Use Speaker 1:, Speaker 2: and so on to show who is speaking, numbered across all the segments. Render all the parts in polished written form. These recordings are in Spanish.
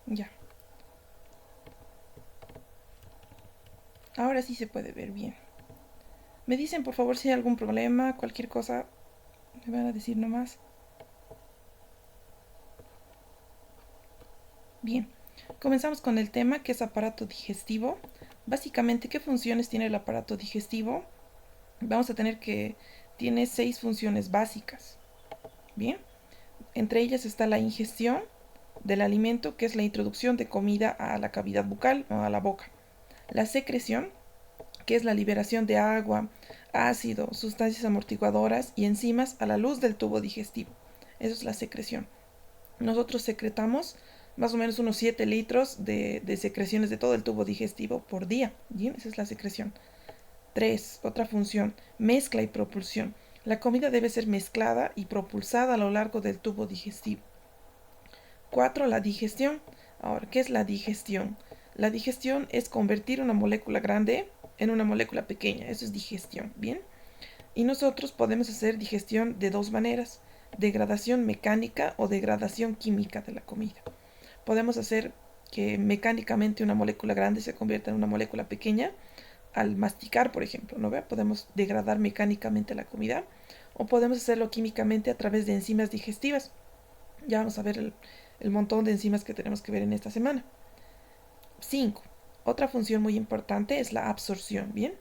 Speaker 1: Ya. Ahora sí se puede ver bien. Me dicen por favor si hay algún problema, cualquier cosa, me van a decir nomás. Bien, comenzamos con el tema que es aparato digestivo. Básicamente, ¿qué funciones tiene el aparato digestivo? Vamos a tener que tiene 6 funciones básicas. Bien, entre ellas está la ingestión del alimento, que es la introducción de comida a la cavidad bucal o a la boca. La secreción, que es la liberación de agua, ácido, sustancias amortiguadoras y enzimas a la luz del tubo digestivo. Eso es la secreción. Nosotros secretamos más o menos unos 7 litros de secreciones de todo el tubo digestivo por día. ¿Bien? Esa es la secreción. 3. Otra función, mezcla y propulsión. La comida debe ser mezclada y propulsada a lo largo del tubo digestivo. 4. La digestión. Ahora, ¿qué es la digestión? La digestión es convertir una molécula grande en una molécula pequeña. Eso es digestión. ¿Bien? Y nosotros podemos hacer digestión de dos maneras: degradación mecánica o degradación química de la comida. Podemos hacer que mecánicamente una molécula grande se convierta en una molécula pequeña al masticar, por ejemplo, ¿no ve? Podemos degradar mecánicamente la comida o podemos hacerlo químicamente a través de enzimas digestivas. Ya vamos a ver el montón de enzimas que tenemos que ver en esta semana. 5. Otra función muy importante es la absorción, ¿bien?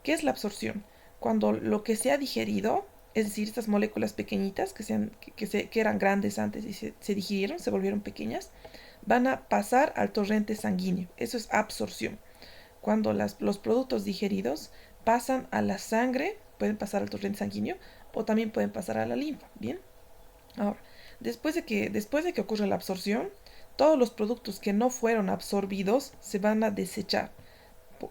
Speaker 1: ¿Qué es la absorción? Cuando lo que se ha digerido, es decir, estas moléculas pequeñitas que eran grandes antes y se digirieron, se volvieron pequeñas, van a pasar al torrente sanguíneo. Eso es absorción. Cuando los productos digeridos pasan a la sangre, pueden pasar al torrente sanguíneo o también pueden pasar a la linfa, ¿bien? Ahora, después de que ocurre la absorción, todos los productos que no fueron absorbidos se van a desechar,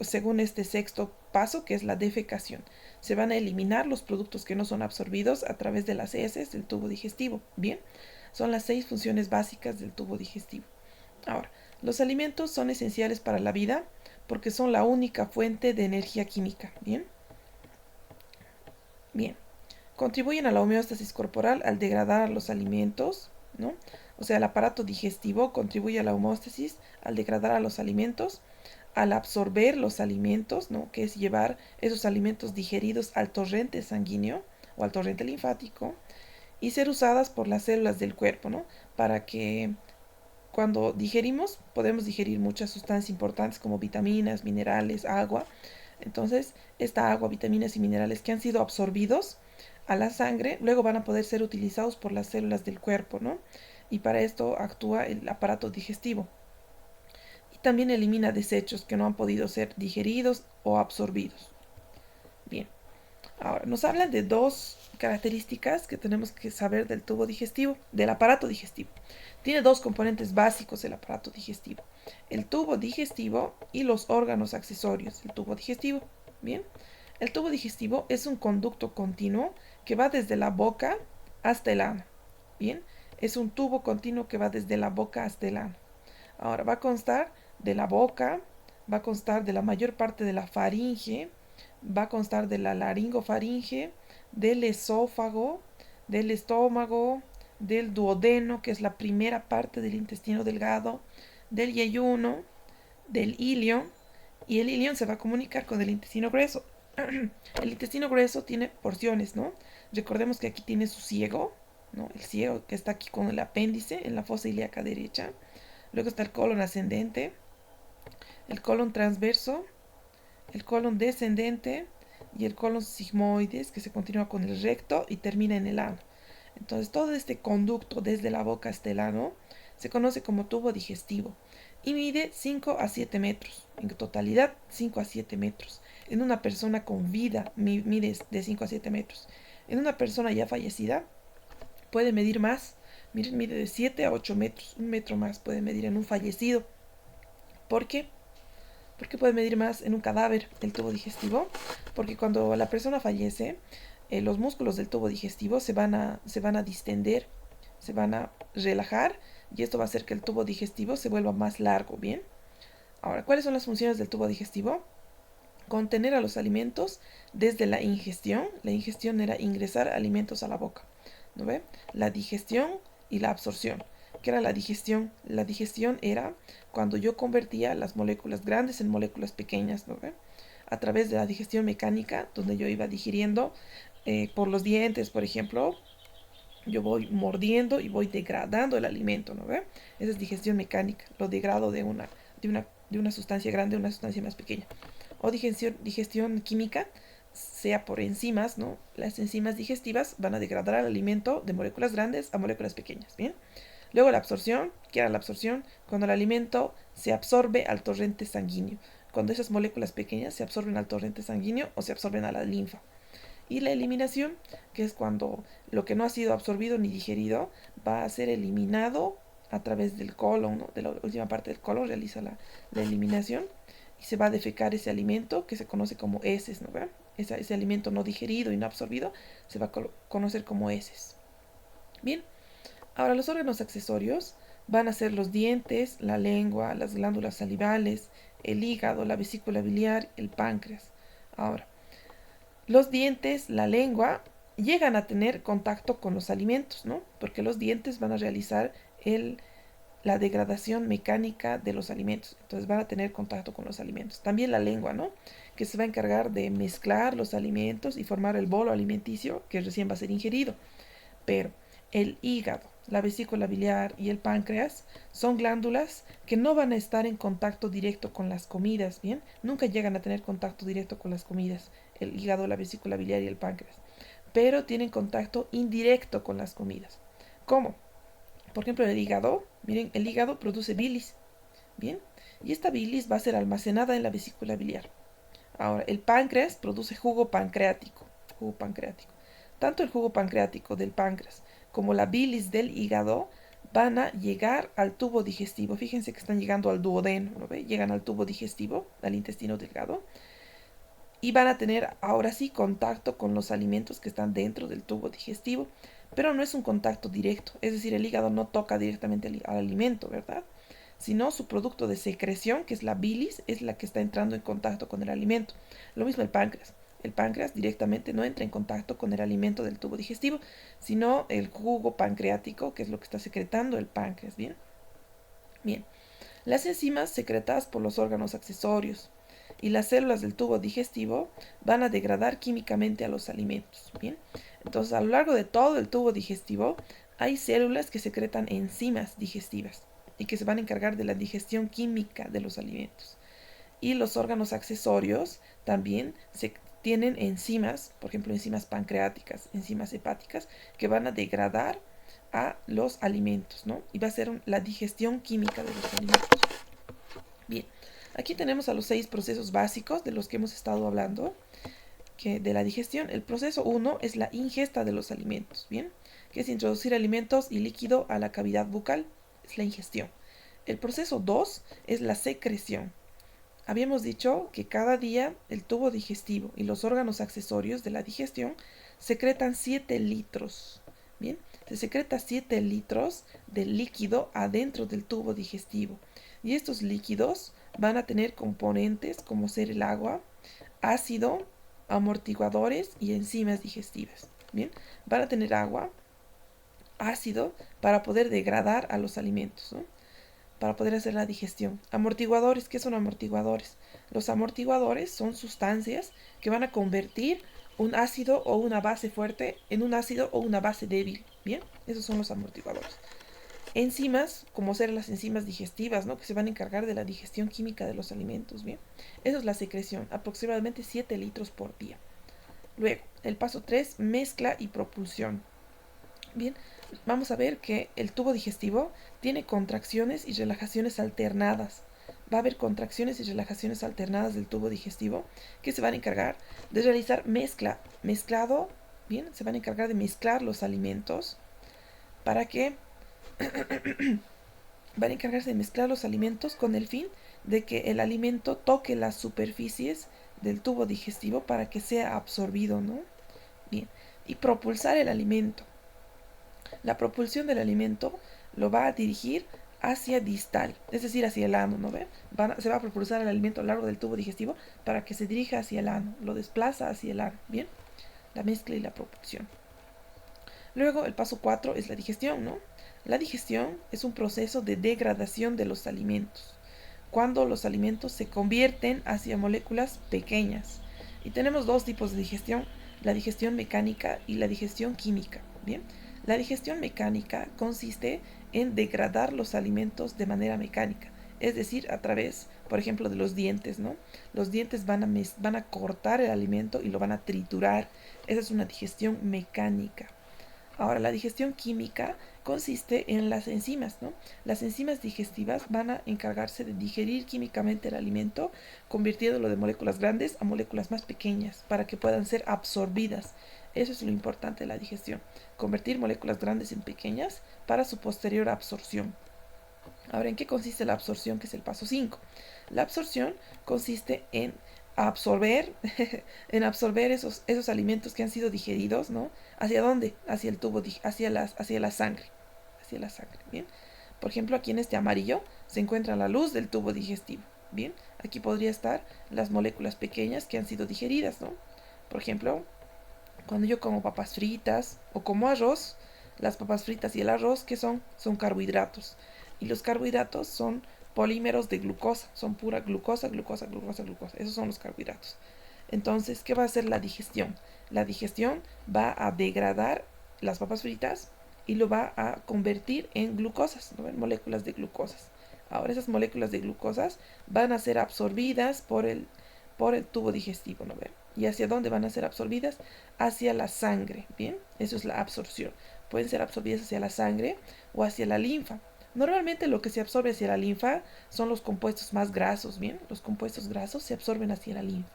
Speaker 1: según este sexto paso, que es la defecación. Se van a eliminar los productos que no son absorbidos a través de las heces del tubo digestivo. Bien, son las 6 funciones básicas del tubo digestivo. Ahora, los alimentos son esenciales para la vida porque son la única fuente de energía química. Bien, bien. Contribuyen a la homeostasis corporal al degradar los alimentos, ¿no? O sea, el aparato digestivo contribuye a la homeostasis al degradar a los alimentos, al absorber los alimentos, ¿no? Que es llevar esos alimentos digeridos al torrente sanguíneo o al torrente linfático y ser usadas por las células del cuerpo, ¿no? Para que cuando digerimos podemos digerir muchas sustancias importantes como vitaminas, minerales, agua. Entonces, esta agua, vitaminas y minerales que han sido absorbidos a la sangre, luego van a poder ser utilizados por las células del cuerpo, ¿no? Y para esto actúa el aparato digestivo. Y también elimina desechos que no han podido ser digeridos o absorbidos. Bien, ahora nos hablan de dos características que tenemos que saber del tubo digestivo, del aparato digestivo. Tiene dos componentes básicos el aparato digestivo: el tubo digestivo y los órganos accesorios del tubo digestivo. Bien, el tubo digestivo es un conducto continuo que va desde la boca hasta el ano. Bien, es un tubo continuo que va desde la boca hasta el ano. Ahora va a constar de la boca, va a constar de la mayor parte de la faringe, va a constar de la laringofaringe, del esófago, del estómago, del duodeno, que es la primera parte del intestino delgado, del yeyuno, del ilion, y el ilion se va a comunicar con el intestino grueso. El intestino grueso tiene porciones, ¿no? Recordemos que aquí tiene su ciego, ¿no? El ciego que está aquí con el apéndice en la fosa ilíaca derecha. Luego está el colon ascendente, el colon transverso, el colon descendente y el colon sigmoides, que se continúa con el recto y termina en el ano. Entonces, todo este conducto desde la boca hasta el ano se conoce como tubo digestivo y mide 5 a 7 metros. En totalidad, 5 a 7 metros. En una persona con vida mide de 5 a 7 metros. En una persona ya fallecida puede medir más. Miren, mide de 7 a 8 metros. Un metro más puede medir en un fallecido. ¿Por qué? ¿Por qué puede medir más en un cadáver el tubo digestivo? Porque cuando la persona fallece, los músculos del tubo digestivo se van a distender, se van a relajar y esto va a hacer que el tubo digestivo se vuelva más largo, ¿bien? Ahora, ¿cuáles son las funciones del tubo digestivo? contener a los alimentos desde la ingestión. La ingestión era ingresar alimentos a la boca, ¿no ve? La digestión y la absorción. ¿Qué era la digestión? La digestión era cuando yo convertía las moléculas grandes en moléculas pequeñas, ¿no ve? A través de la digestión mecánica, donde yo iba digiriendo por los dientes, por ejemplo, yo voy mordiendo y voy degradando el alimento, ¿no ve? Esa es digestión mecánica, lo degrado de una sustancia grande a una sustancia más pequeña. O digestión química, sea por enzimas, ¿no? Las enzimas digestivas van a degradar el alimento de moléculas grandes a moléculas pequeñas, ¿bien? Luego la absorción, ¿qué era la absorción? Cuando el alimento se absorbe al torrente sanguíneo. Cuando esas moléculas pequeñas se absorben al torrente sanguíneo o se absorben a la linfa. Y la eliminación, que es cuando lo que no ha sido absorbido ni digerido va a ser eliminado a través del colon, ¿no? De la última parte del colon realiza la eliminación y se va a defecar ese alimento que se conoce como heces, ¿no? Ese alimento no digerido y no absorbido se va a conocer como heces. Bien, ahora los órganos accesorios van a ser los dientes, la lengua, las glándulas salivales, el hígado, la vesícula biliar, el páncreas. Ahora, los dientes, la lengua, llegan a tener contacto con los alimentos, ¿no? Porque los dientes van a realizar la degradación mecánica de los alimentos. Entonces van a tener contacto con los alimentos. También la lengua, ¿no? Que se va a encargar de mezclar los alimentos y formar el bolo alimenticio que recién va a ser ingerido. Pero el hígado, la vesícula biliar y el páncreas son glándulas que no van a estar en contacto directo con las comidas, ¿bien? Nunca llegan a tener contacto directo con las comidas, el hígado, la vesícula biliar y el páncreas, pero tienen contacto indirecto con las comidas. ¿Cómo? Por ejemplo, el hígado, miren, el hígado produce bilis, ¿bien? Y esta bilis va a ser almacenada en la vesícula biliar. Ahora, el páncreas produce jugo pancreático, jugo pancreático. Tanto el jugo pancreático del páncreas como la bilis del hígado van a llegar al tubo digestivo. Fíjense que están llegando al duodeno, ¿no ve? Llegan al tubo digestivo, al intestino delgado, y van a tener ahora sí contacto con los alimentos que están dentro del tubo digestivo, pero no es un contacto directo, es decir, el hígado no toca directamente al alimento, ¿verdad? Sino su producto de secreción, que es la bilis, es la que está entrando en contacto con el alimento. Lo mismo el páncreas. El páncreas directamente no entra en contacto con el alimento del tubo digestivo, sino el jugo pancreático, que es lo que está secretando el páncreas, ¿bien? Bien. Las enzimas secretadas por los órganos accesorios y las células del tubo digestivo van a degradar químicamente a los alimentos, ¿bien? Entonces, a lo largo de todo el tubo digestivo hay células que secretan enzimas digestivas y que se van a encargar de la digestión química de los alimentos. Y los órganos accesorios también tienen enzimas, por ejemplo, enzimas pancreáticas, enzimas hepáticas, que van a degradar a los alimentos, ¿no? Y va a ser la digestión química de los alimentos. Bien, aquí tenemos a los 6 procesos básicos de los que hemos estado hablando, que de la digestión. El proceso 1 es la ingesta de los alimentos, ¿bien? Que es introducir alimentos y líquido a la cavidad bucal, es la ingestión. El proceso 2 es la secreción. Habíamos dicho que cada día el tubo digestivo y los órganos accesorios de la digestión secretan 7 litros. Bien, se secreta 7 litros de líquido adentro del tubo digestivo. Y estos líquidos van a tener componentes como ser el agua, ácido, amortiguadores y enzimas digestivas. Bien, van a tener agua, ácido para poder degradar a los alimentos, ¿no? Para poder hacer la digestión. Amortiguadores, ¿qué son amortiguadores? Los amortiguadores son sustancias que van a convertir un ácido o una base fuerte en un ácido o una base débil. Bien, esos son los amortiguadores. Enzimas, como ser las enzimas digestivas, ¿no? Que se van a encargar de la digestión química de los alimentos. Bien, eso es la secreción, aproximadamente 7 litros por día. Luego, el paso 3, mezcla y propulsión. Bien, vamos a ver que el tubo digestivo tiene contracciones y relajaciones alternadas. Va a haber contracciones y relajaciones alternadas del tubo digestivo que se van a encargar de realizar mezclado, bien, se van a encargar de mezclar los alimentos para que van a encargarse de mezclar los alimentos con el fin de que el alimento toque las superficies del tubo digestivo para que sea absorbido, ¿no? Bien, y propulsar el alimento. La propulsión del alimento lo va a dirigir hacia distal, es decir, hacia el ano, ¿no ve? Se va a propulsar el alimento a lo largo del tubo digestivo para que se dirija hacia el ano, lo desplaza hacia el ano, ¿bien? La mezcla y la propulsión. Luego, el paso 4 es la digestión, ¿no? La digestión es un proceso de degradación de los alimentos, cuando los alimentos se convierten hacia moléculas pequeñas. Y tenemos dos tipos de digestión, la digestión mecánica y la digestión química, ¿bien? La digestión mecánica consiste en degradar los alimentos de manera mecánica, es decir, a través, por ejemplo, de los dientes, ¿no? Los dientes van a cortar el alimento y lo van a triturar. Esa es una digestión mecánica. Ahora, la digestión química consiste en las enzimas, ¿no? Las enzimas digestivas van a encargarse de digerir químicamente el alimento, convirtiéndolo de moléculas grandes a moléculas más pequeñas para que puedan ser absorbidas. Eso es lo importante de la digestión, convertir moléculas grandes en pequeñas para su posterior absorción. Ahora, ¿en qué consiste la absorción, que es el paso 5? La absorción consiste en absorber, en absorber esos alimentos que han sido digeridos, ¿no? ¿Hacia dónde? Hacia el tubo, hacia la sangre. Hacia la sangre, ¿bien? Por ejemplo, aquí en este amarillo se encuentra la luz del tubo digestivo, ¿bien? Aquí podría estar las moléculas pequeñas que han sido digeridas, ¿no? Por ejemplo, cuando yo como papas fritas o como arroz, las papas fritas y el arroz, ¿qué son? Son carbohidratos. Y los carbohidratos son polímeros de glucosa, son pura glucosa, glucosa, glucosa, glucosa. Esos son los carbohidratos. Entonces, ¿qué va a hacer la digestión? La digestión va a degradar las papas fritas y lo va a convertir en glucosas, ¿no? En moléculas de glucosas. Ahora esas moléculas de glucosas van a ser absorbidas por el tubo digestivo, ¿no ven? ¿Y hacia dónde van a ser absorbidas? Hacia la sangre, ¿bien? Eso es la absorción. Pueden ser absorbidas hacia la sangre o hacia la linfa. Normalmente lo que se absorbe hacia la linfa son los compuestos más grasos, ¿bien? Los compuestos grasos se absorben hacia la linfa.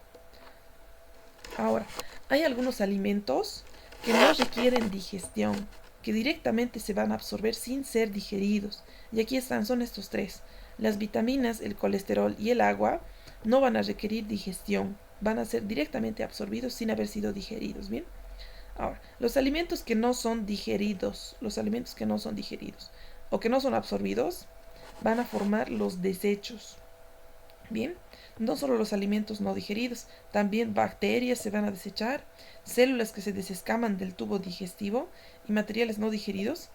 Speaker 1: Ahora, hay algunos alimentos que no requieren digestión, que directamente se van a absorber sin ser digeridos. Y aquí son estos tres. Las vitaminas, el colesterol y el agua no van a requerir digestión, van a ser directamente absorbidos sin haber sido digeridos, ¿bien? Ahora, los alimentos que no son digeridos, o que no son absorbidos, van a formar los desechos. Bien, no solo los alimentos no digeridos, también bacterias se van a desechar, células que se desescaman del tubo digestivo y materiales no digeridos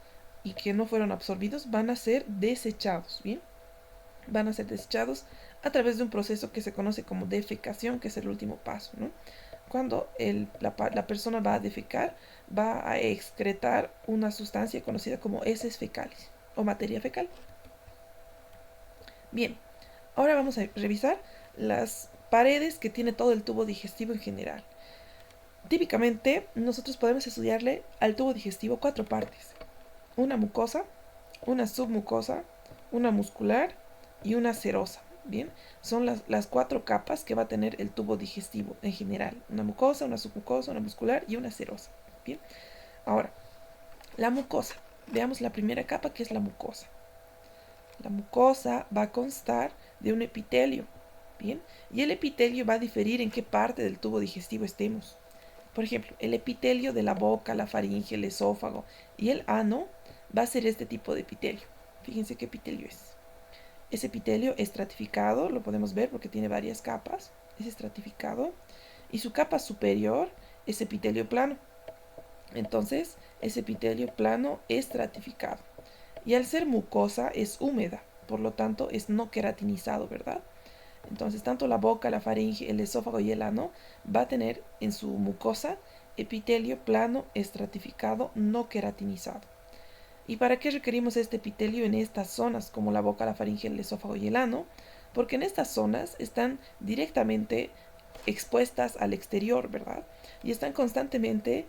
Speaker 1: y que no fueron absorbidos van a ser desechados. Bien, van a ser desechados a través de un proceso que se conoce como defecación, que es el último paso, ¿no? Cuando la persona va a defecar, va a excretar una sustancia conocida como heces fecales o materia fecal. Bien, ahora vamos a revisar las paredes que tiene todo el tubo digestivo en general. Típicamente, nosotros podemos estudiarle al tubo digestivo cuatro partes: una mucosa, una submucosa, una muscular y una serosa. Bien, son las cuatro capas que va a tener el tubo digestivo en general: una mucosa, una submucosa, una muscular y una serosa. Bien, ahora, la mucosa. Veamos la primera capa, que es la mucosa. La mucosa va a constar de un epitelio, ¿bien? Y el epitelio va a diferir en qué parte del tubo digestivo estemos. Por ejemplo, el epitelio de la boca, la faringe, el esófago y el ano va a ser este tipo de epitelio. Fíjense qué epitelio es. Ese epitelio estratificado, lo podemos ver porque tiene varias capas, es estratificado. Y su capa superior es epitelio plano. Entonces, es epitelio plano estratificado. Y al ser mucosa es húmeda, por lo tanto es no queratinizado, ¿verdad? Entonces, tanto la boca, la faringe, el esófago y el ano va a tener en su mucosa epitelio plano estratificado no queratinizado. ¿Y para qué requerimos este epitelio en estas zonas, como la boca, la faringe, el esófago y el ano? Porque en estas zonas están directamente expuestas al exterior, ¿verdad? Y están constantemente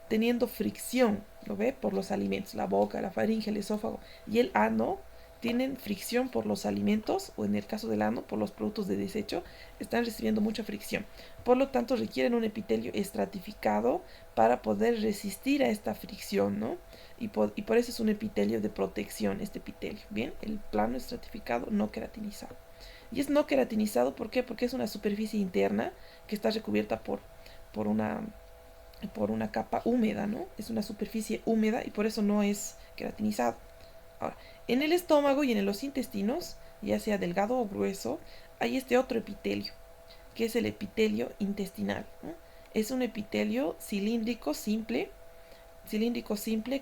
Speaker 1: teniendo fricción, ¿lo ve? Por los alimentos. La boca, la faringe, el esófago y el ano tienen fricción por los alimentos, o en el caso del ano, por los productos de desecho, están recibiendo mucha fricción. Por lo tanto, requieren un epitelio estratificado para poder resistir a esta fricción, ¿no? Y por eso es un epitelio de protección, este epitelio, ¿bien? El plano estratificado no queratinizado. Y es no queratinizado, ¿por qué? Porque es una superficie interna que está recubierta por una capa húmeda, ¿no? Es una superficie húmeda y por eso no es queratinizado. Ahora, en el estómago y en los intestinos, ya sea delgado o grueso, hay este otro epitelio, que es el epitelio intestinal, ¿no? Es un epitelio cilíndrico simple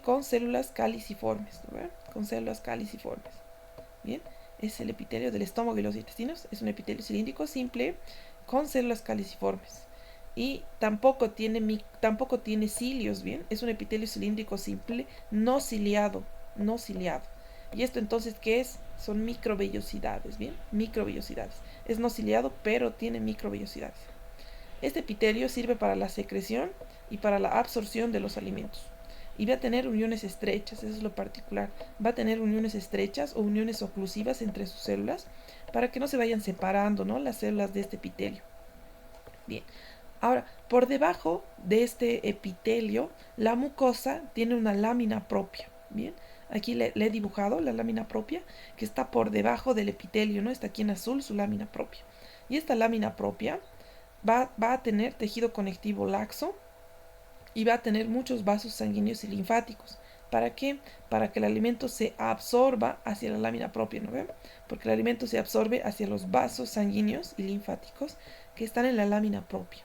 Speaker 1: con células caliciformes, ¿no? Con células caliciformes. Bien, es el epitelio del estómago y los intestinos, es un epitelio cilíndrico simple con células caliciformes. Y tampoco tiene cilios, bien, es un epitelio cilíndrico simple no ciliado, no ciliado. ¿Y esto entonces qué es? Son microvellosidades, bien, microvellosidades. Es no ciliado, pero tiene microvellosidades. Este epitelio sirve para la secreción y para la absorción de los alimentos. Y va a tener uniones estrechas, eso es lo particular. Va a tener uniones estrechas o uniones oclusivas entre sus células para que no se vayan separando, ¿no?, las células de este epitelio. Bien, ahora, por debajo de este epitelio, la mucosa tiene una lámina propia. Bien, aquí le he dibujado la lámina propia que está por debajo del epitelio, ¿no? Está aquí en azul su lámina propia. Y esta lámina propia va a tener tejido conectivo laxo y va a tener muchos vasos sanguíneos y linfáticos. ¿Para qué? Para que el alimento se absorba hacia la lámina propia, ¿no ven? Porque el alimento se absorbe hacia los vasos sanguíneos y linfáticos que están en la lámina propia.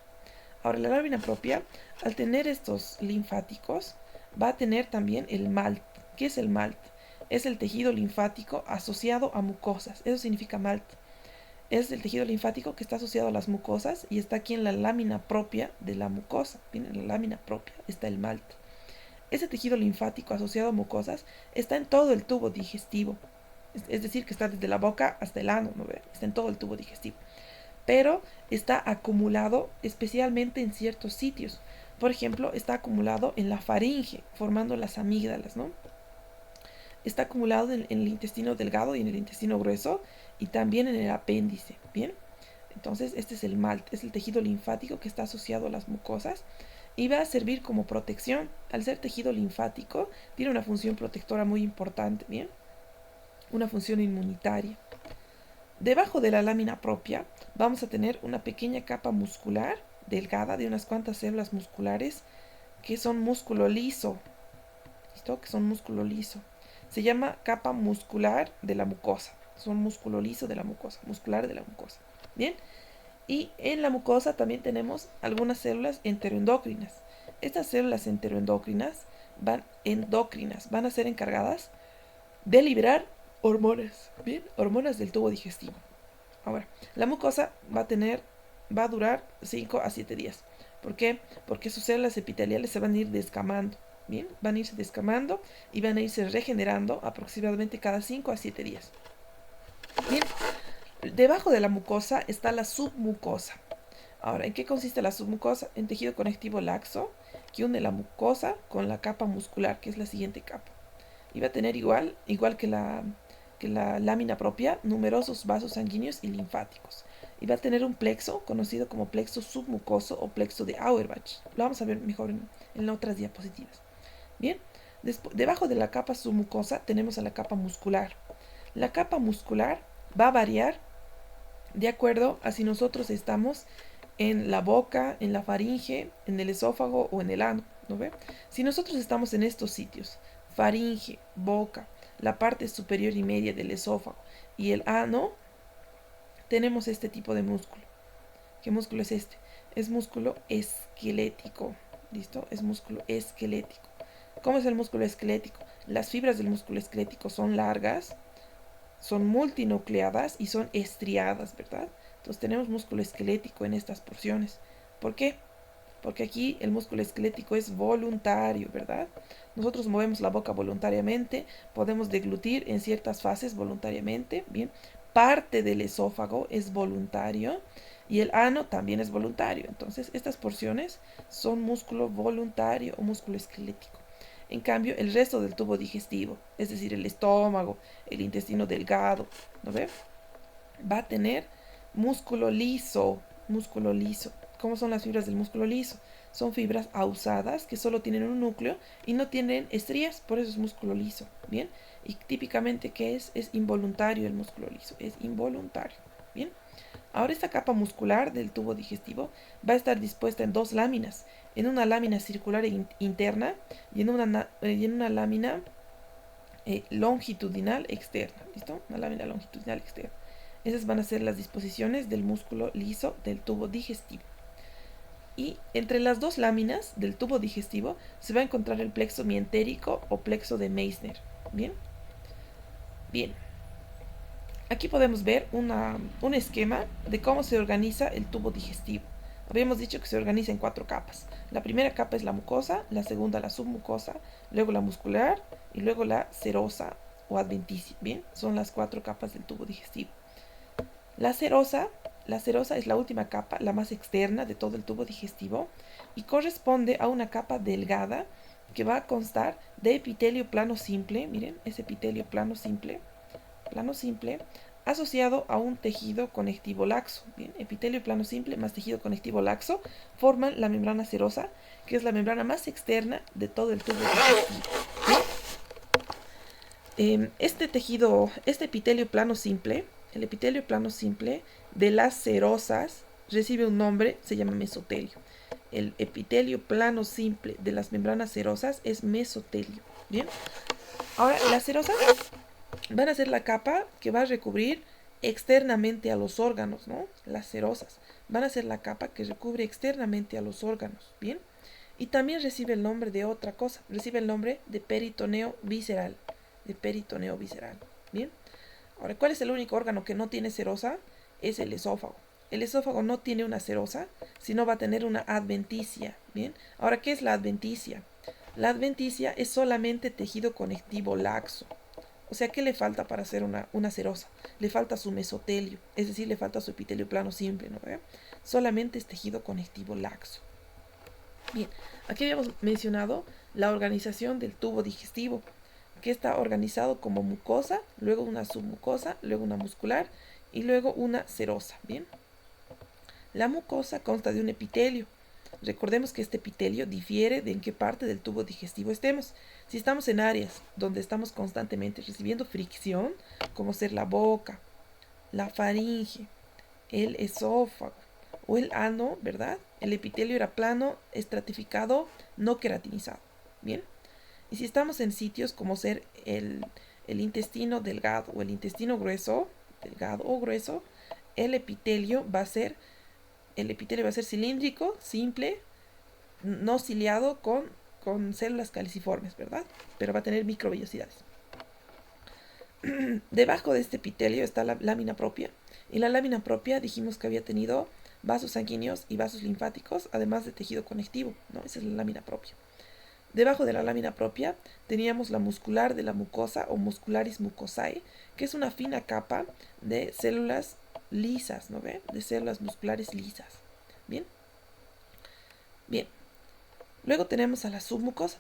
Speaker 1: Ahora, la lámina propia, al tener estos linfáticos, va a tener también el MALT. ¿Qué es el MALT? Es el tejido linfático asociado a mucosas. Eso significa MALT. Es el tejido linfático que está asociado a las mucosas y está aquí en la lámina propia de la mucosa. Bien, en la lámina propia está el MALT. Ese tejido linfático asociado a mucosas está en todo el tubo digestivo. Es decir, que está desde la boca hasta el ano, ¿no ve? Está en todo el tubo digestivo. Pero está acumulado especialmente en ciertos sitios. Por ejemplo, está acumulado en la faringe, formando las amígdalas, ¿no? Está acumulado en el intestino delgado y en el intestino grueso y también en el apéndice, ¿bien? Entonces, este es el MALT, es el tejido linfático que está asociado a las mucosas y va a servir como protección. Al ser tejido linfático, tiene una función protectora muy importante, ¿bien? Una función inmunitaria. Debajo de la lámina propia vamos a tener una pequeña capa muscular delgada de unas cuantas células musculares que son músculo liso. ¿Listo? Que son músculo liso. Se llama capa muscular de la mucosa. Son músculo liso de la mucosa, muscular de la mucosa. Bien. Y en la mucosa también tenemos algunas células enteroendocrinas. Estas células enteroendocrinas van a ser encargadas de liberar hormonas, bien, hormonas del tubo digestivo. Ahora, la mucosa va a durar 5 a 7 días. ¿Por qué? Porque sus células epiteliales se van a ir descamando, bien, van a irse descamando y van a irse regenerando aproximadamente cada 5 a 7 días. Bien, debajo de la mucosa está la submucosa. Ahora, ¿en qué consiste la submucosa? En tejido conectivo laxo que une la mucosa con la capa muscular, que es la siguiente capa. Y va a tener igual que la lámina propia, numerosos vasos sanguíneos y linfáticos. Y va a tener un plexo conocido como plexo submucoso o plexo de Auerbach. Lo vamos a ver mejor en otras diapositivas. Bien, debajo de la capa submucosa tenemos a la capa muscular. La capa muscular va a variar de acuerdo a si nosotros estamos en la boca, en la faringe, en el esófago o en el ano, ¿no ve? Si nosotros estamos en estos sitios, faringe, boca, la parte superior y media del esófago y el ano, tenemos este tipo de músculo. ¿Qué músculo es este? Es músculo esquelético, ¿listo? Es músculo esquelético. ¿Cómo es el músculo esquelético? Las fibras del músculo esquelético son largas, son multinucleadas y son estriadas, ¿verdad? Entonces tenemos músculo esquelético en estas porciones. ¿Por qué? Porque aquí el músculo esquelético es voluntario, ¿verdad? Nosotros movemos la boca voluntariamente, podemos deglutir en ciertas fases voluntariamente, ¿bien? Parte del esófago es voluntario y el ano también es voluntario. Entonces, estas porciones son músculo voluntario o músculo esquelético. En cambio, el resto del tubo digestivo, es decir, el estómago, el intestino delgado, ¿no ve? Va a tener músculo liso, músculo liso. ¿Cómo son las fibras del músculo liso? Son fibras ausadas que solo tienen un núcleo y no tienen estrías, por eso es músculo liso, ¿bien? Y típicamente, ¿qué es? Es involuntario el músculo liso, es involuntario, ¿bien? Ahora esta capa muscular del tubo digestivo va a estar dispuesta en dos láminas, en una lámina circular interna y en una lámina longitudinal externa. ¿Listo? Una lámina longitudinal externa. Esas van a ser las disposiciones del músculo liso del tubo digestivo. Y entre las dos láminas del tubo digestivo se va a encontrar el plexo mientérico o plexo de Meissner. ¿Bien? Bien. Aquí podemos ver un esquema de cómo se organiza el tubo digestivo. Habíamos dicho que se organiza en 4 capas. La primera capa es la mucosa, la segunda la submucosa, luego la muscular y luego la serosa o adventicia. Bien, son las 4 capas del tubo digestivo. La serosa es la última capa, la más externa de todo el tubo digestivo y corresponde a una capa delgada que va a constar de epitelio plano simple. Miren, es epitelio plano simple asociado a un tejido conectivo laxo. Bien, epitelio plano simple más tejido conectivo laxo forman la membrana serosa, que es la membrana más externa de todo el tubo digestivo. Este epitelio plano simple, el epitelio plano simple de las serosas recibe un nombre, se llama mesotelio. El epitelio plano simple de las membranas serosas es mesotelio. Bien, ahora las serosas van a ser la capa que va a recubrir externamente a los órganos, ¿no? Las serosas van a ser la capa que recubre externamente a los órganos, ¿bien? Y también recibe el nombre de otra cosa, recibe el nombre de peritoneo visceral, ¿bien? Ahora, ¿cuál es el único órgano que no tiene serosa? Es el esófago. El esófago no tiene una serosa, sino va a tener una adventicia, ¿bien? Ahora, ¿qué es la adventicia? La adventicia es solamente tejido conectivo laxo. O sea, ¿qué le falta para hacer una serosa? Le falta su mesotelio, es decir, le falta su epitelio plano simple, ¿no? Solamente es tejido conectivo laxo. Bien, aquí habíamos mencionado la organización del tubo digestivo, que está organizado como mucosa, luego una submucosa, luego una muscular y luego una serosa. Bien, la mucosa consta de un epitelio. Recordemos que este epitelio difiere de en qué parte del tubo digestivo estemos. Si estamos en áreas donde estamos constantemente recibiendo fricción, como ser la boca, la faringe, el esófago o el ano, ¿verdad? El epitelio era plano, estratificado, no queratinizado. Bien. Y si estamos en sitios como ser el intestino delgado o el intestino grueso, delgado o grueso, el epitelio va a ser cilíndrico, simple, no ciliado con células caliciformes, ¿verdad? Pero va a tener microvellosidades. Debajo de este epitelio está la lámina propia. Y la lámina propia dijimos que había tenido vasos sanguíneos y vasos linfáticos, además de tejido conectivo, ¿no? Esa es la lámina propia. Debajo de la lámina propia teníamos la muscular de la mucosa o muscularis mucosae, que es una fina capa de células lisas, ¿no ve? De células musculares lisas. Bien. Bien. Luego tenemos a la submucosa.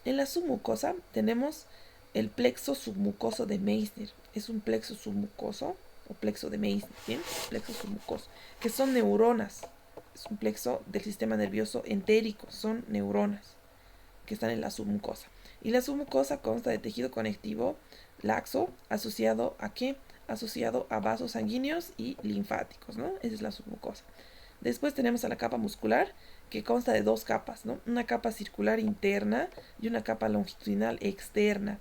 Speaker 1: En la submucosa tenemos el plexo submucoso de Meissner. Es un plexo submucoso o plexo de Meissner, ¿bien? Plexo submucoso, que son neuronas. Es un plexo del sistema nervioso entérico, son neuronas que están en la submucosa. Y la submucosa consta de tejido conectivo laxo asociado a ¿qué? Asociado a vasos sanguíneos y linfáticos, ¿no? Esa es la submucosa. Después tenemos a la capa muscular, que consta de 2 capas, ¿no? Una capa circular interna y una capa longitudinal externa.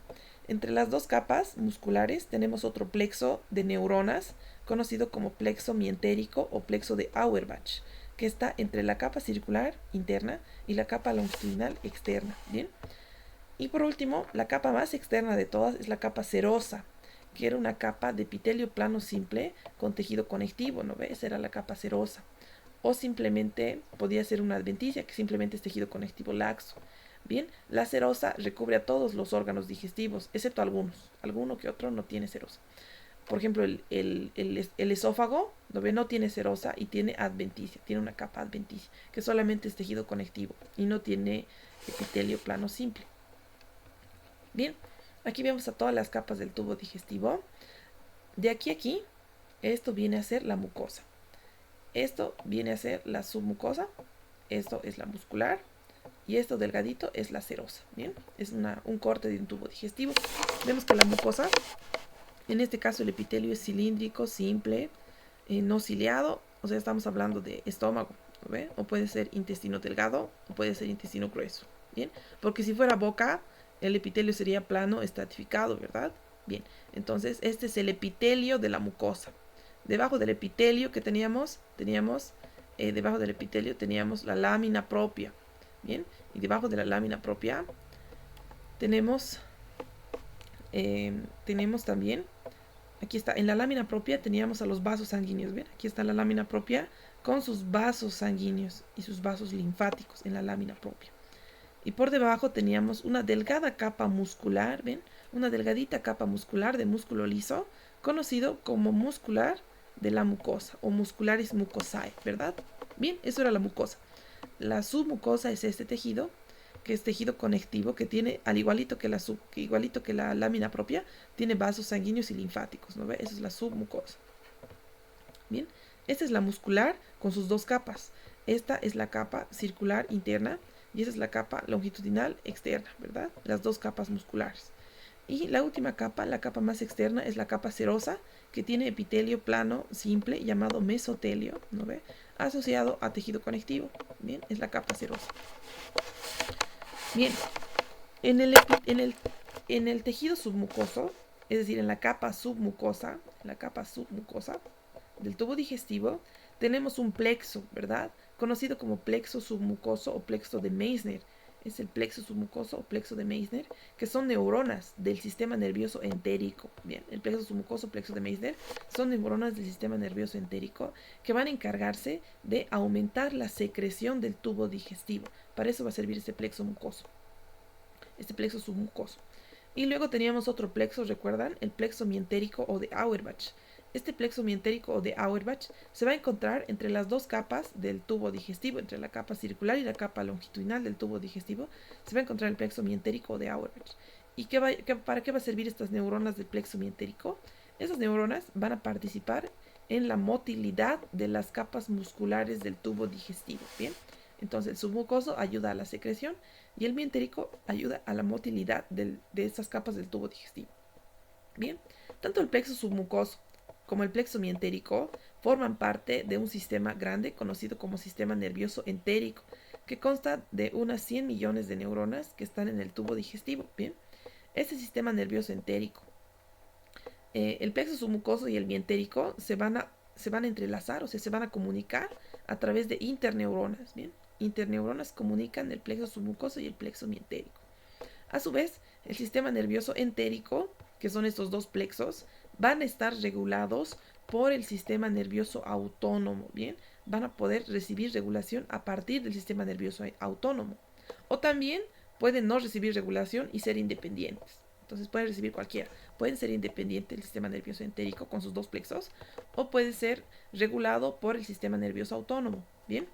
Speaker 1: Entre las 2 capas musculares tenemos otro plexo de neuronas, conocido como plexo mientérico o plexo de Auerbach, que está entre la capa circular interna y la capa longitudinal externa. Bien. Y por último, la capa más externa de todas es la capa serosa, que era una capa de epitelio plano simple con tejido conectivo, ¿no ves? Era la capa serosa. O simplemente podía ser una adventicia, que simplemente es tejido conectivo laxo. Bien, la serosa recubre a todos los órganos digestivos, excepto algunos. Alguno que otro no tiene serosa. Por ejemplo, el esófago no tiene serosa y tiene adventicia, tiene una capa adventicia, que solamente es tejido conectivo y no tiene epitelio plano simple. Bien, aquí vemos a todas las capas del tubo digestivo. De aquí a aquí, esto viene a ser la mucosa. Esto viene a ser la submucosa. Esto es la muscular. Y esto delgadito es la serosa. Bien, es un corte de un tubo digestivo. Vemos que la mucosa, en este caso el epitelio es cilíndrico, simple, no ciliado. O sea, estamos hablando de estómago, ¿ve? O puede ser intestino delgado o puede ser intestino grueso. Bien, porque si fuera boca, el epitelio sería plano estratificado, ¿verdad? Bien, entonces este es el epitelio de la mucosa. Debajo del epitelio que teníamos debajo del epitelio teníamos la lámina propia. Bien, y debajo de la lámina propia tenemos también, aquí está, en la lámina propia teníamos a los vasos sanguíneos. ¿Ven? Aquí está la lámina propia con sus vasos sanguíneos y sus vasos linfáticos en la lámina propia. Y por debajo teníamos una delgada capa muscular, ¿ven? Una delgadita capa muscular de músculo liso, conocido como muscular de la mucosa o muscularis mucosae, ¿verdad? Bien, eso era la mucosa. La submucosa es este tejido, que es tejido conectivo, que tiene, al igualito que la lámina propia, tiene vasos sanguíneos y linfáticos, ¿no ve? Esa es la submucosa. Bien, esta es la muscular con sus dos capas. Esta es la capa circular interna y esa es la capa longitudinal externa, ¿verdad? Las dos capas musculares. Y la última capa, la capa más externa, es la capa serosa, que tiene epitelio plano simple llamado mesotelio, ¿no ve? Asociado a tejido conectivo. Bien, es la capa serosa. Bien, en el tejido submucoso, es decir, en la capa submucosa del tubo digestivo, tenemos un plexo, ¿verdad? Conocido como plexo submucoso o plexo de Meissner. Es el plexo submucoso o plexo de Meissner, que son neuronas del sistema nervioso entérico. Bien, el plexo submucoso, plexo de Meissner, son neuronas del sistema nervioso entérico que van a encargarse de aumentar la secreción del tubo digestivo. Para eso va a servir este plexo mucoso, este plexo submucoso. Y luego teníamos otro plexo, ¿recuerdan? El plexo mientérico o de Auerbach. Este plexo mientérico o de Auerbach se va a encontrar entre las dos capas del tubo digestivo, entre la capa circular y la capa longitudinal del tubo digestivo. Se va a encontrar el plexo mientérico o de Auerbach. ¿Y para qué va a servir estas neuronas del plexo mientérico? Esas neuronas van a participar en la motilidad de las capas musculares del tubo digestivo. Bien, entonces el submucoso ayuda a la secreción y el mientérico ayuda a la motilidad de estas capas del tubo digestivo. Bien, tanto el plexo submucoso como el plexo mientérico forman parte de un sistema grande conocido como sistema nervioso entérico, que consta de unas 100 millones de neuronas que están en el tubo digestivo. Bien, este sistema nervioso entérico, el plexo submucoso y el mientérico se van a entrelazar, o sea, se van a comunicar a través de interneuronas. Bien, interneuronas comunican el plexo submucoso y el plexo mientérico. A su vez, el sistema nervioso entérico, que son estos dos plexos, van a estar regulados por el sistema nervioso autónomo. Bien, van a poder recibir regulación a partir del sistema nervioso autónomo. O también pueden no recibir regulación y ser independientes. Entonces pueden recibir cualquiera. Pueden ser independiente del sistema nervioso entérico con sus dos plexos o puede ser regulado por el sistema nervioso autónomo. Bien.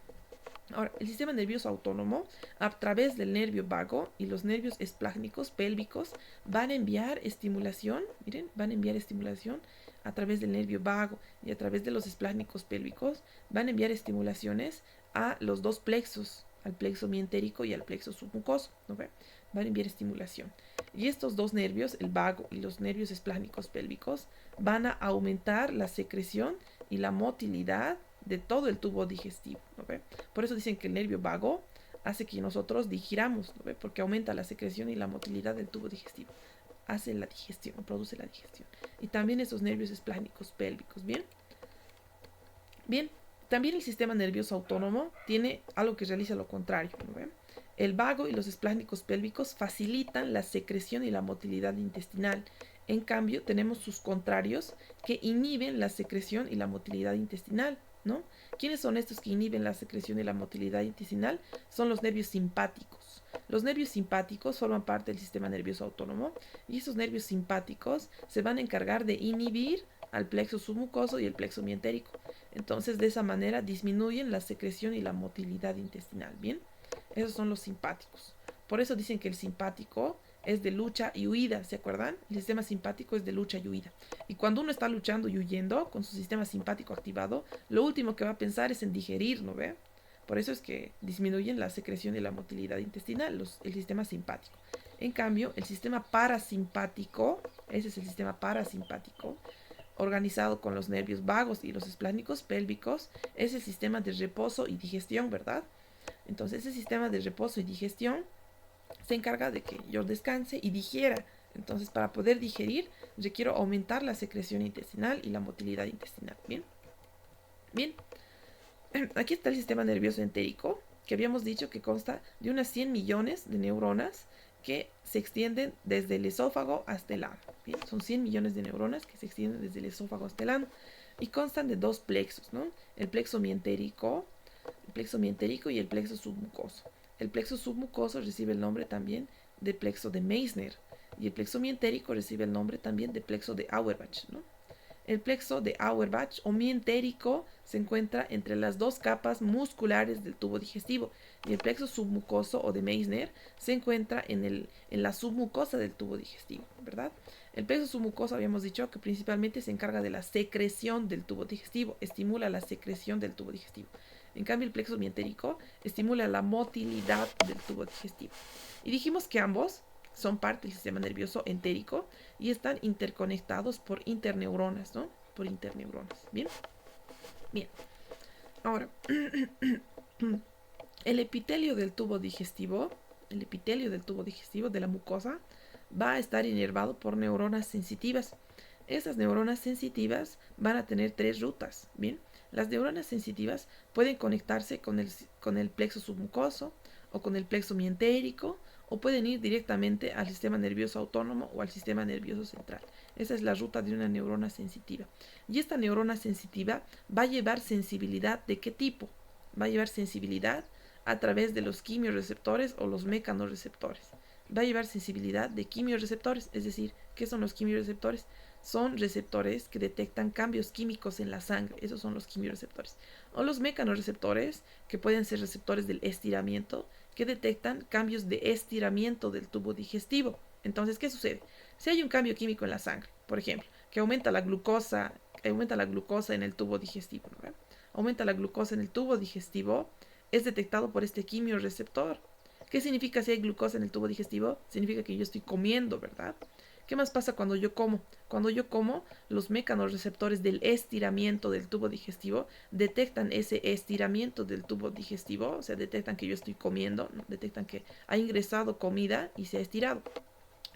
Speaker 1: Ahora, el sistema nervioso autónomo, a través del nervio vago y los nervios esplácnicos pélvicos, van a enviar estimulación, miren, van a enviar estimulación a través del nervio vago y a través de los esplácnicos pélvicos, van a enviar estimulaciones a los dos plexos, al plexo mientérico y al plexo submucoso, ¿no ve? Van a enviar estimulación. Y estos dos nervios, el vago y los nervios esplácnicos pélvicos, van a aumentar la secreción y la motilidad de todo el tubo digestivo, ¿no ve? Por eso dicen que el nervio vago hace que nosotros digiramos, ¿no ve? Porque aumenta la secreción y la motilidad del tubo digestivo. Hace la digestión, produce la digestión. Y también esos nervios esplácnicos pélvicos, ¿bien? Bien, también el sistema nervioso autónomo tiene algo que realiza lo contrario, ¿no ve? El vago y los esplácnicos pélvicos facilitan la secreción y la motilidad intestinal. En cambio, tenemos sus contrarios que inhiben la secreción y la motilidad intestinal, ¿no? ¿Quiénes son estos que inhiben la secreción y la motilidad intestinal? Son los nervios simpáticos. Los nervios simpáticos forman parte del sistema nervioso autónomo y esos nervios simpáticos se van a encargar de inhibir al plexo submucoso y el plexo mientérico. Entonces, de esa manera disminuyen la secreción y la motilidad intestinal, ¿bien? Esos son los simpáticos. Por eso dicen que el simpático es de lucha y huida, ¿se acuerdan? El sistema simpático es de lucha y huida. Y cuando uno está luchando y huyendo con su sistema simpático activado, lo último que va a pensar es en digerir, ¿no ve? Por eso es que disminuyen la secreción y la motilidad intestinal, el sistema simpático. En cambio, el sistema parasimpático, ese es el sistema parasimpático, organizado con los nervios vagos y los esplácnicos pélvicos, es el sistema de reposo y digestión, ¿verdad? Entonces, ese sistema de reposo y digestión se encarga de que yo descanse y digiera. Entonces, para poder digerir, requiero aumentar la secreción intestinal y la motilidad intestinal. Bien, bien. Aquí está el sistema nervioso entérico, que habíamos dicho que consta de unas 100 millones de neuronas que se extienden desde el esófago hasta el ano. Bien, son 100 millones de neuronas que se extienden desde el esófago hasta el ano y constan de dos plexos, ¿no? El plexo mientérico y el plexo submucoso. El plexo submucoso recibe el nombre también de plexo de Meissner y el plexo mientérico recibe el nombre también de plexo de Auerbach, ¿no? El plexo de Auerbach o mientérico se encuentra entre las dos capas musculares del tubo digestivo y el plexo submucoso o de Meissner se encuentra en la submucosa del tubo digestivo, ¿verdad? El plexo submucoso habíamos dicho que principalmente se encarga de la secreción del tubo digestivo, estimula la secreción del tubo digestivo. En cambio, el plexo mientérico estimula la motilidad del tubo digestivo. Y dijimos que ambos son parte del sistema nervioso entérico y están interconectados por interneuronas, ¿no? Por interneuronas. Bien. Bien. Ahora, el epitelio del tubo digestivo, de la mucosa, va a estar inervado por neuronas sensitivas. Esas neuronas sensitivas van a tener tres rutas. Bien. Las neuronas sensitivas pueden conectarse con el plexo submucoso o con el plexo mientérico o pueden ir directamente al sistema nervioso autónomo o al sistema nervioso central. Esa es la ruta de una neurona sensitiva. Y esta neurona sensitiva va a llevar sensibilidad ¿de qué tipo? Va a llevar sensibilidad a través de los quimiorreceptores o los mecanorreceptores. Va a llevar sensibilidad de quimiorreceptores, es decir, ¿qué son los quimiorreceptores? Son receptores que detectan cambios químicos en la sangre, esos son los quimiorreceptores. O los mecanorreceptores, que pueden ser receptores del estiramiento, que detectan cambios de estiramiento del tubo digestivo. Entonces, ¿qué sucede? Si hay un cambio químico en la sangre, por ejemplo, que aumenta la glucosa en el tubo digestivo, ¿no? Aumenta la glucosa en el tubo digestivo, es detectado por este quimiorreceptor. ¿Qué significa si hay glucosa en el tubo digestivo? Significa que yo estoy comiendo, ¿verdad? ¿Qué más pasa cuando yo como? Cuando yo como, los mecanorreceptores del estiramiento del tubo digestivo detectan ese estiramiento del tubo digestivo, o sea, detectan que yo estoy comiendo, ¿no? Detectan que ha ingresado comida y se ha estirado.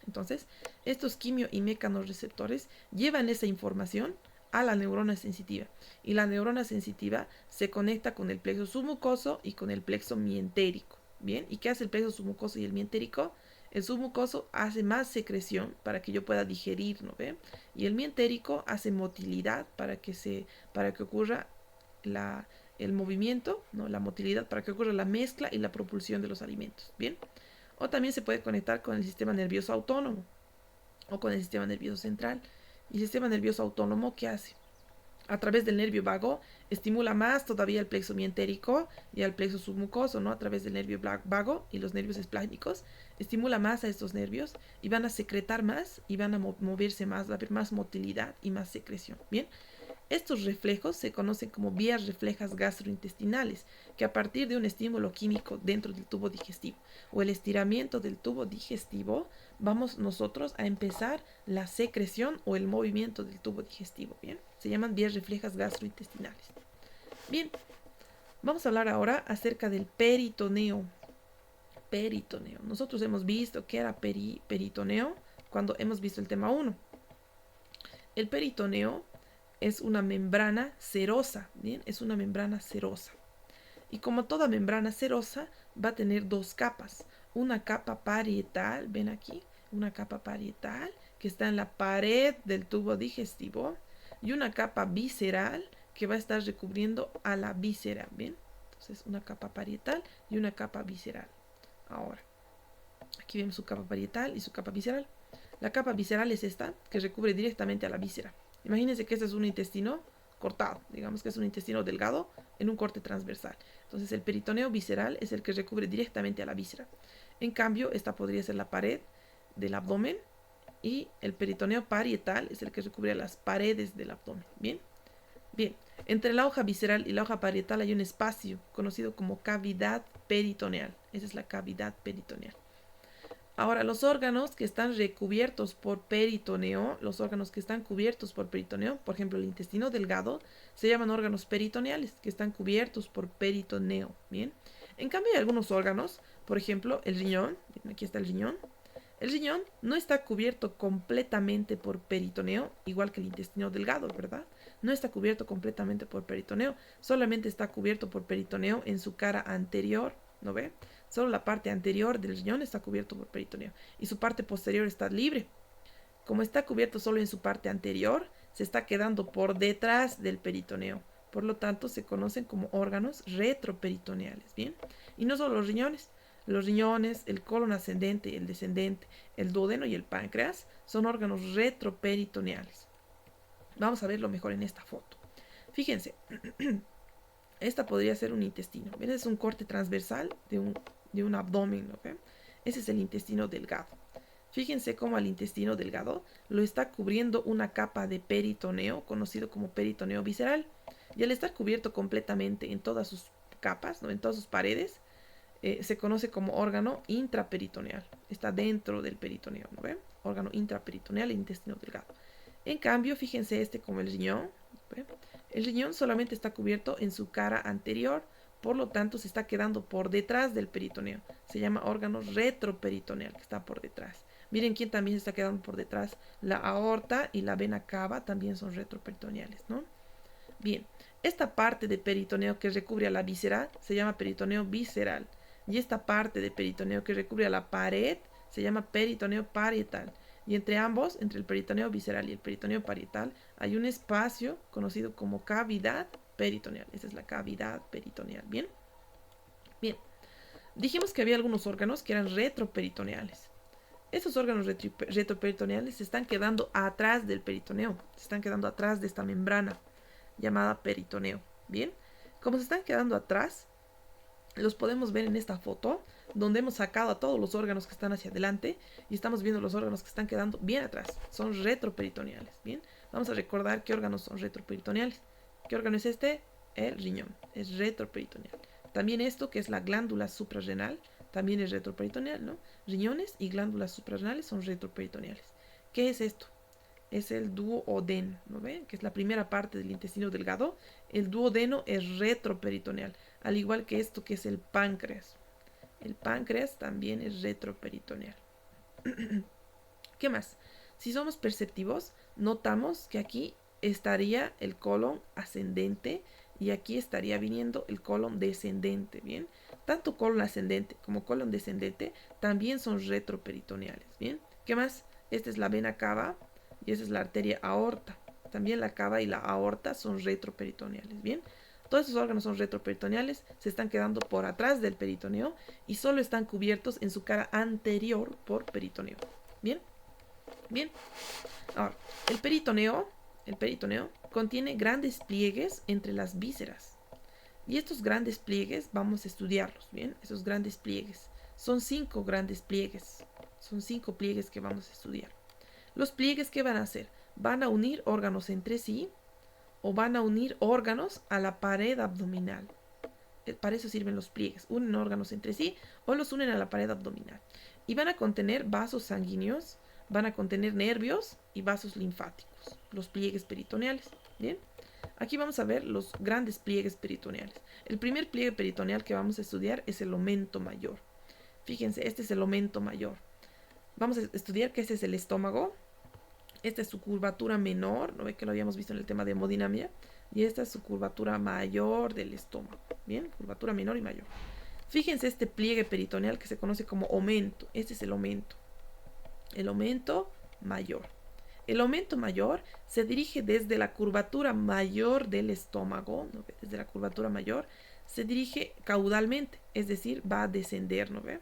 Speaker 1: Entonces, estos quimio y mecanorreceptores llevan esa información a la neurona sensitiva y la neurona sensitiva se conecta con el plexo submucoso y con el plexo mientérico. Bien, ¿y qué hace el plexo submucoso y el mientérico? El submucoso hace más secreción para que yo pueda digerir, ¿no ve? Y el mientérico hace motilidad para que ocurra el movimiento, ¿no? La motilidad para que ocurra la mezcla y la propulsión de los alimentos. Bien. O también se puede conectar con el sistema nervioso autónomo o con el sistema nervioso central. Y el sistema nervioso autónomo, ¿qué hace? A través del nervio vago estimula más todavía el plexo mientérico y al plexo submucoso, ¿no? A través del nervio vago y los nervios esplánicos, estimula más a estos nervios y van a secretar más y van a moverse más, va a haber más motilidad y más secreción. Bien, estos reflejos se conocen como vías reflejas gastrointestinales, que a partir de un estímulo químico dentro del tubo digestivo o el estiramiento del tubo digestivo, vamos nosotros a empezar la secreción o el movimiento del tubo digestivo. Bien, se llaman vías reflejas gastrointestinales. Bien, vamos a hablar ahora acerca del peritoneo. Peritoneo. Nosotros hemos visto que era peritoneo cuando hemos visto el tema 1. El peritoneo es una membrana serosa, ¿bien? Es una membrana serosa. Y como toda membrana serosa, va a tener dos capas. Una capa parietal, ven aquí, una capa parietal que está en la pared del tubo digestivo y una capa visceral que va a estar recubriendo a la víscera, ¿bien? Entonces, una capa parietal y una capa visceral. Ahora, aquí vemos su capa parietal y su capa visceral. La capa visceral es esta, que recubre directamente a la víscera. Imagínense que este es un intestino cortado, digamos que es un intestino delgado en un corte transversal. Entonces el peritoneo visceral es el que recubre directamente a la víscera. En cambio, esta podría ser la pared del abdomen y el peritoneo parietal es el que recubre las paredes del abdomen. Bien, bien. Entre la hoja visceral y la hoja parietal hay un espacio conocido como cavidad peritoneal. Esa es la cavidad peritoneal. Ahora, los órganos que están recubiertos por peritoneo, por ejemplo, el intestino delgado, se llaman órganos peritoneales, que están cubiertos por peritoneo. Bien. En cambio hay algunos órganos, por ejemplo, el riñón, aquí está el riñón. El riñón no está cubierto completamente por peritoneo, igual que el intestino delgado, ¿verdad? No está cubierto completamente por peritoneo, solamente está cubierto por peritoneo en su cara anterior, ¿no ve? Solo la parte anterior del riñón está cubierto por peritoneo y su parte posterior está libre. Como está cubierto solo en su parte anterior, se está quedando por detrás del peritoneo. Por lo tanto, se conocen como órganos retroperitoneales, ¿bien? Y no solo los riñones, el colon ascendente y el descendente, el duodeno y el páncreas son órganos retroperitoneales. Vamos a verlo mejor en esta foto. Fíjense, esta podría ser un intestino. ¿Ven? Es un corte transversal de un abdomen, ¿no? ¿Ven? Ese es el intestino delgado. Fíjense cómo al intestino delgado lo está cubriendo una capa de peritoneo, conocido como peritoneo visceral. Y al estar cubierto completamente en todas sus capas, ¿no? En todas sus paredes, se conoce como órgano intraperitoneal. Está dentro del peritoneo, ¿no ven? Órgano intraperitoneal e intestino delgado. En cambio, fíjense este como el riñón. ¿Ven? El riñón solamente está cubierto en su cara anterior, por lo tanto se está quedando por detrás del peritoneo. Se llama órgano retroperitoneal, que está por detrás. Miren quién también se está quedando por detrás. La aorta y la vena cava también son retroperitoneales, ¿no? Bien, esta parte de peritoneo que recubre a la víscera se llama peritoneo visceral. Y esta parte de peritoneo que recubre a la pared se llama peritoneo parietal. Y entre ambos, entre el peritoneo visceral y el peritoneo parietal, hay un espacio conocido como cavidad peritoneal. Esa es la cavidad peritoneal. Bien, bien. Dijimos que había algunos órganos que eran retroperitoneales. Esos órganos retroperitoneales se están quedando atrás del peritoneo, se están quedando atrás de esta membrana llamada peritoneo. Bien, como se están quedando atrás, los podemos ver en esta foto, donde hemos sacado a todos los órganos que están hacia adelante y estamos viendo los órganos que están quedando bien atrás. Son retroperitoneales. Bien, vamos a recordar qué órganos son retroperitoneales. ¿Qué órgano es este? El riñón. Es retroperitoneal. También esto, que es la glándula suprarrenal, también es retroperitoneal, ¿no? Riñones y glándulas suprarrenales son retroperitoneales. ¿Qué es esto? Es el duodeno, ¿no ven? Que es la primera parte del intestino delgado. El duodeno es retroperitoneal, al igual que esto que es el páncreas. El páncreas también es retroperitoneal. ¿Qué más? Si somos perceptivos, notamos que aquí estaría el colon ascendente y aquí estaría viniendo el colon descendente, ¿bien? Tanto colon ascendente como colon descendente también son retroperitoneales, ¿bien? ¿Qué más? Esta es la vena cava y esa es la arteria aorta. También la cava y la aorta son retroperitoneales, ¿bien? Todos esos órganos son retroperitoneales, se están quedando por atrás del peritoneo y solo están cubiertos en su cara anterior por peritoneo, ¿bien? Bien. Ahora, el peritoneo contiene grandes pliegues entre las vísceras. Y estos grandes pliegues vamos a estudiarlos, ¿bien? Esos grandes pliegues. Son 5 grandes pliegues. Son 5 pliegues que vamos a estudiar. Los pliegues, ¿qué van a hacer? Van a unir órganos entre sí o van a unir órganos a la pared abdominal. Para eso sirven los pliegues. Unen órganos entre sí o los unen a la pared abdominal. Y van a contener vasos sanguíneos, van a contener nervios y vasos linfáticos, los pliegues peritoneales. Bien, aquí vamos a ver los grandes pliegues peritoneales. El primer pliegue peritoneal que vamos a estudiar es el omento mayor. Fíjense, este es el omento mayor. Vamos a estudiar que este es el estómago. Esta es su curvatura menor, ¿no ve que lo habíamos visto en el tema de hemodinamia? Y esta es su curvatura mayor del estómago. Bien, curvatura menor y mayor. Fíjense este pliegue peritoneal que se conoce como aumento. Este es el aumento. El aumento mayor. El aumento mayor se dirige desde la curvatura mayor del estómago, ¿no ve? Desde la curvatura mayor se dirige caudalmente, es decir, va a descender, ¿no ve?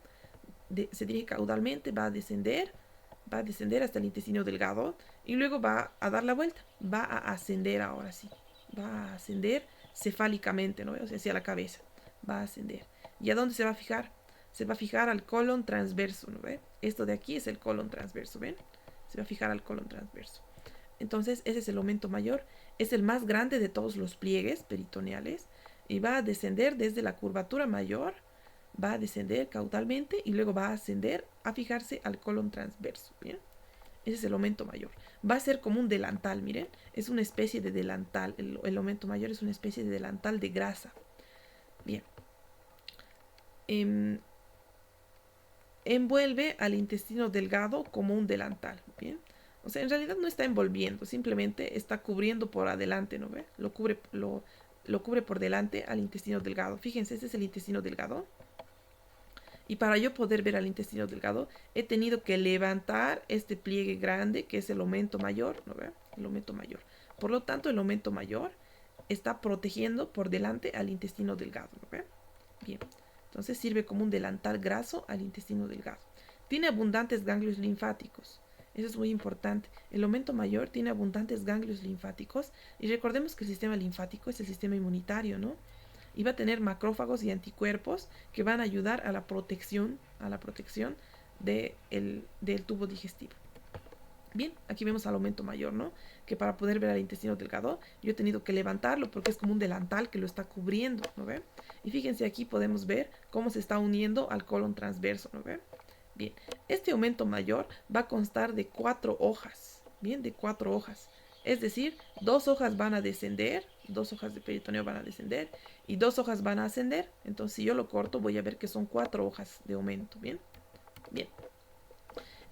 Speaker 1: Se dirige caudalmente, va a descender hasta el intestino delgado y luego va a dar la vuelta, va a ascender ahora sí, va a ascender cefálicamente, ¿no? O sea, hacia la cabeza, va a ascender. ¿Y a dónde se va a fijar? Se va a fijar al colon transverso, ¿no ve? Esto de aquí es el colon transverso, ¿ven? Se va a fijar al colon transverso. Entonces, ese es el aumento mayor, es el más grande de todos los pliegues peritoneales y va a descender desde la curvatura mayor, va a descender caudalmente y luego va a ascender a fijarse al colon transverso, ¿bien? Ese es el aumento mayor. Va a ser como un delantal, miren, es una especie de delantal, el aumento mayor es una especie de delantal de grasa. Bien. em, envuelve al intestino delgado como un delantal, ¿bien? O sea, en realidad no está envolviendo, simplemente está cubriendo por adelante, ¿no ve? Lo cubre por delante al intestino delgado. Fíjense, ese es el intestino delgado. Y para yo poder ver al intestino delgado, he tenido que levantar este pliegue grande, que es el aumento mayor, ¿no ve? El aumento mayor. Por lo tanto, el aumento mayor está protegiendo por delante al intestino delgado, ¿no ve? Bien, entonces sirve como un delantal graso al intestino delgado. Tiene abundantes ganglios linfáticos. Eso es muy importante. El aumento mayor tiene abundantes ganglios linfáticos y recordemos que el sistema linfático es el sistema inmunitario, ¿no? Y va a tener macrófagos y anticuerpos que van a ayudar a la protección del tubo digestivo. Bien, aquí vemos al aumento mayor, ¿no? Que para poder ver al intestino delgado, yo he tenido que levantarlo porque es como un delantal que lo está cubriendo, ¿no ve? Y fíjense, aquí podemos ver cómo se está uniendo al colon transverso, ¿no ve? Bien, este aumento mayor va a constar de 4 hojas, bien, de 4 hojas. Es decir, 2 hojas van a descender, 2 hojas de peritoneo van a descender y 2 hojas van a ascender. Entonces, si yo lo corto, voy a ver que son 4 hojas de aumento, ¿bien? Bien.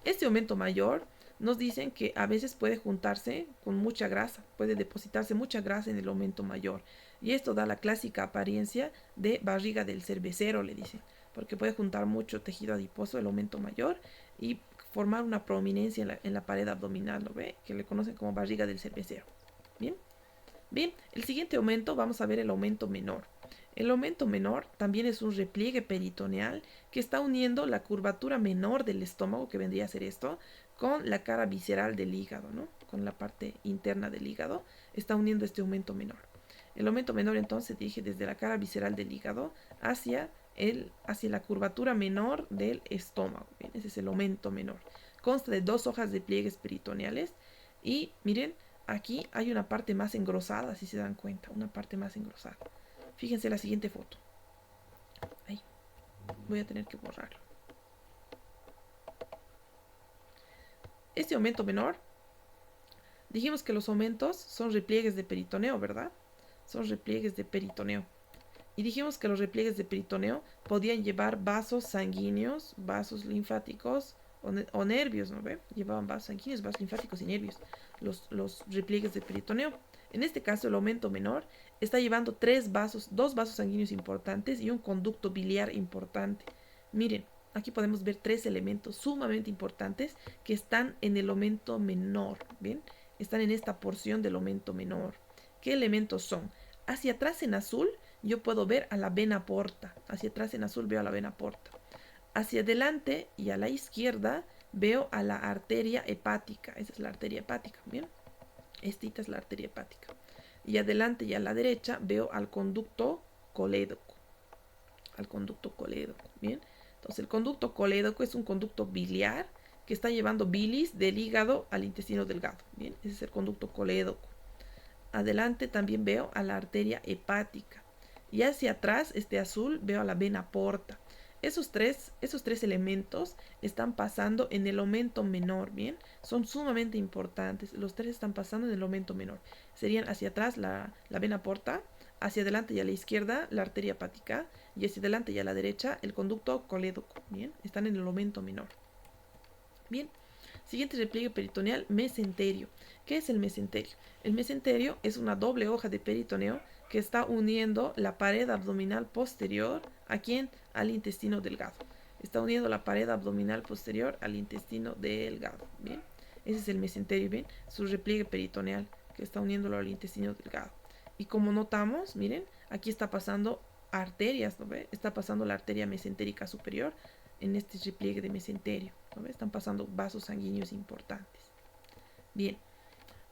Speaker 1: Este aumento mayor nos dicen que a veces puede juntarse con mucha grasa, puede depositarse mucha grasa en el aumento mayor. Y esto da la clásica apariencia de barriga del cervecero, le dicen, porque puede juntar mucho tejido adiposo, el aumento mayor, y formar una prominencia en la pared abdominal, ¿lo ve? Que le conocen como barriga del cervecero. Bien. Bien, el siguiente aumento, vamos a ver el aumento menor. El aumento menor también es un repliegue peritoneal que está uniendo la curvatura menor del estómago, que vendría a ser esto, con la cara visceral del hígado, ¿no? Con la parte interna del hígado, está uniendo este aumento menor. El aumento menor entonces se dirige desde la cara visceral del hígado hacia la curvatura menor del estómago. Bien, ese es el aumento menor. Consta de 2 hojas de pliegues peritoneales y miren, aquí hay una parte más engrosada, si se dan cuenta, una parte más engrosada. Fíjense la siguiente foto. Ahí, voy a tener que borrarlo. Este aumento menor, dijimos que los aumentos son repliegues de peritoneo, ¿verdad? Son repliegues de peritoneo. Y dijimos que los repliegues de peritoneo podían llevar vasos sanguíneos, vasos linfáticos o nervios, ¿no ve? Llevaban vasos sanguíneos, vasos linfáticos y nervios, los repliegues de peritoneo. En este caso, el aumento menor está llevando 2 vasos sanguíneos importantes y un conducto biliar importante. Miren, aquí podemos ver 3 elementos sumamente importantes que están en el aumento menor, ¿bien? Están en esta porción del aumento menor. ¿Qué elementos son? Hacia atrás en azul yo puedo ver a la vena porta. Hacia atrás en azul veo a la vena porta. Hacia adelante y a la izquierda veo a la arteria hepática. Esa es la arteria hepática, ¿bien? Esta es la arteria hepática. Y adelante y a la derecha veo al conducto colédoco. Al conducto colédoco, ¿bien? Entonces el conducto colédoco es un conducto biliar que está llevando bilis del hígado al intestino delgado, ¿bien? Ese es el conducto colédoco. Adelante también veo a la arteria hepática. Y hacia atrás, este azul, veo a la vena porta. Esos tres elementos están pasando en el aumento menor, ¿bien? Son sumamente importantes. Los 3 están pasando en el aumento menor. Serían hacia atrás la vena porta, hacia adelante y a la izquierda la arteria hepática, y hacia adelante y a la derecha el conducto colédoco, ¿bien? Están en el aumento menor. Bien, siguiente repliegue peritoneal, mesenterio. ¿Qué es el mesenterio? El mesenterio es una doble hoja de peritoneo que está uniendo la pared abdominal posterior ¿a quién? Al intestino delgado. Está uniendo la pared abdominal posterior al intestino delgado. Bien, ese es el mesenterio, bien, su repliegue peritoneal que está uniéndolo al intestino delgado. Y como notamos, miren, aquí está pasando arterias, ¿no ve? Está pasando la arteria mesentérica superior en este repliegue de mesenterio, ¿no ve? Están pasando vasos sanguíneos importantes. Bien,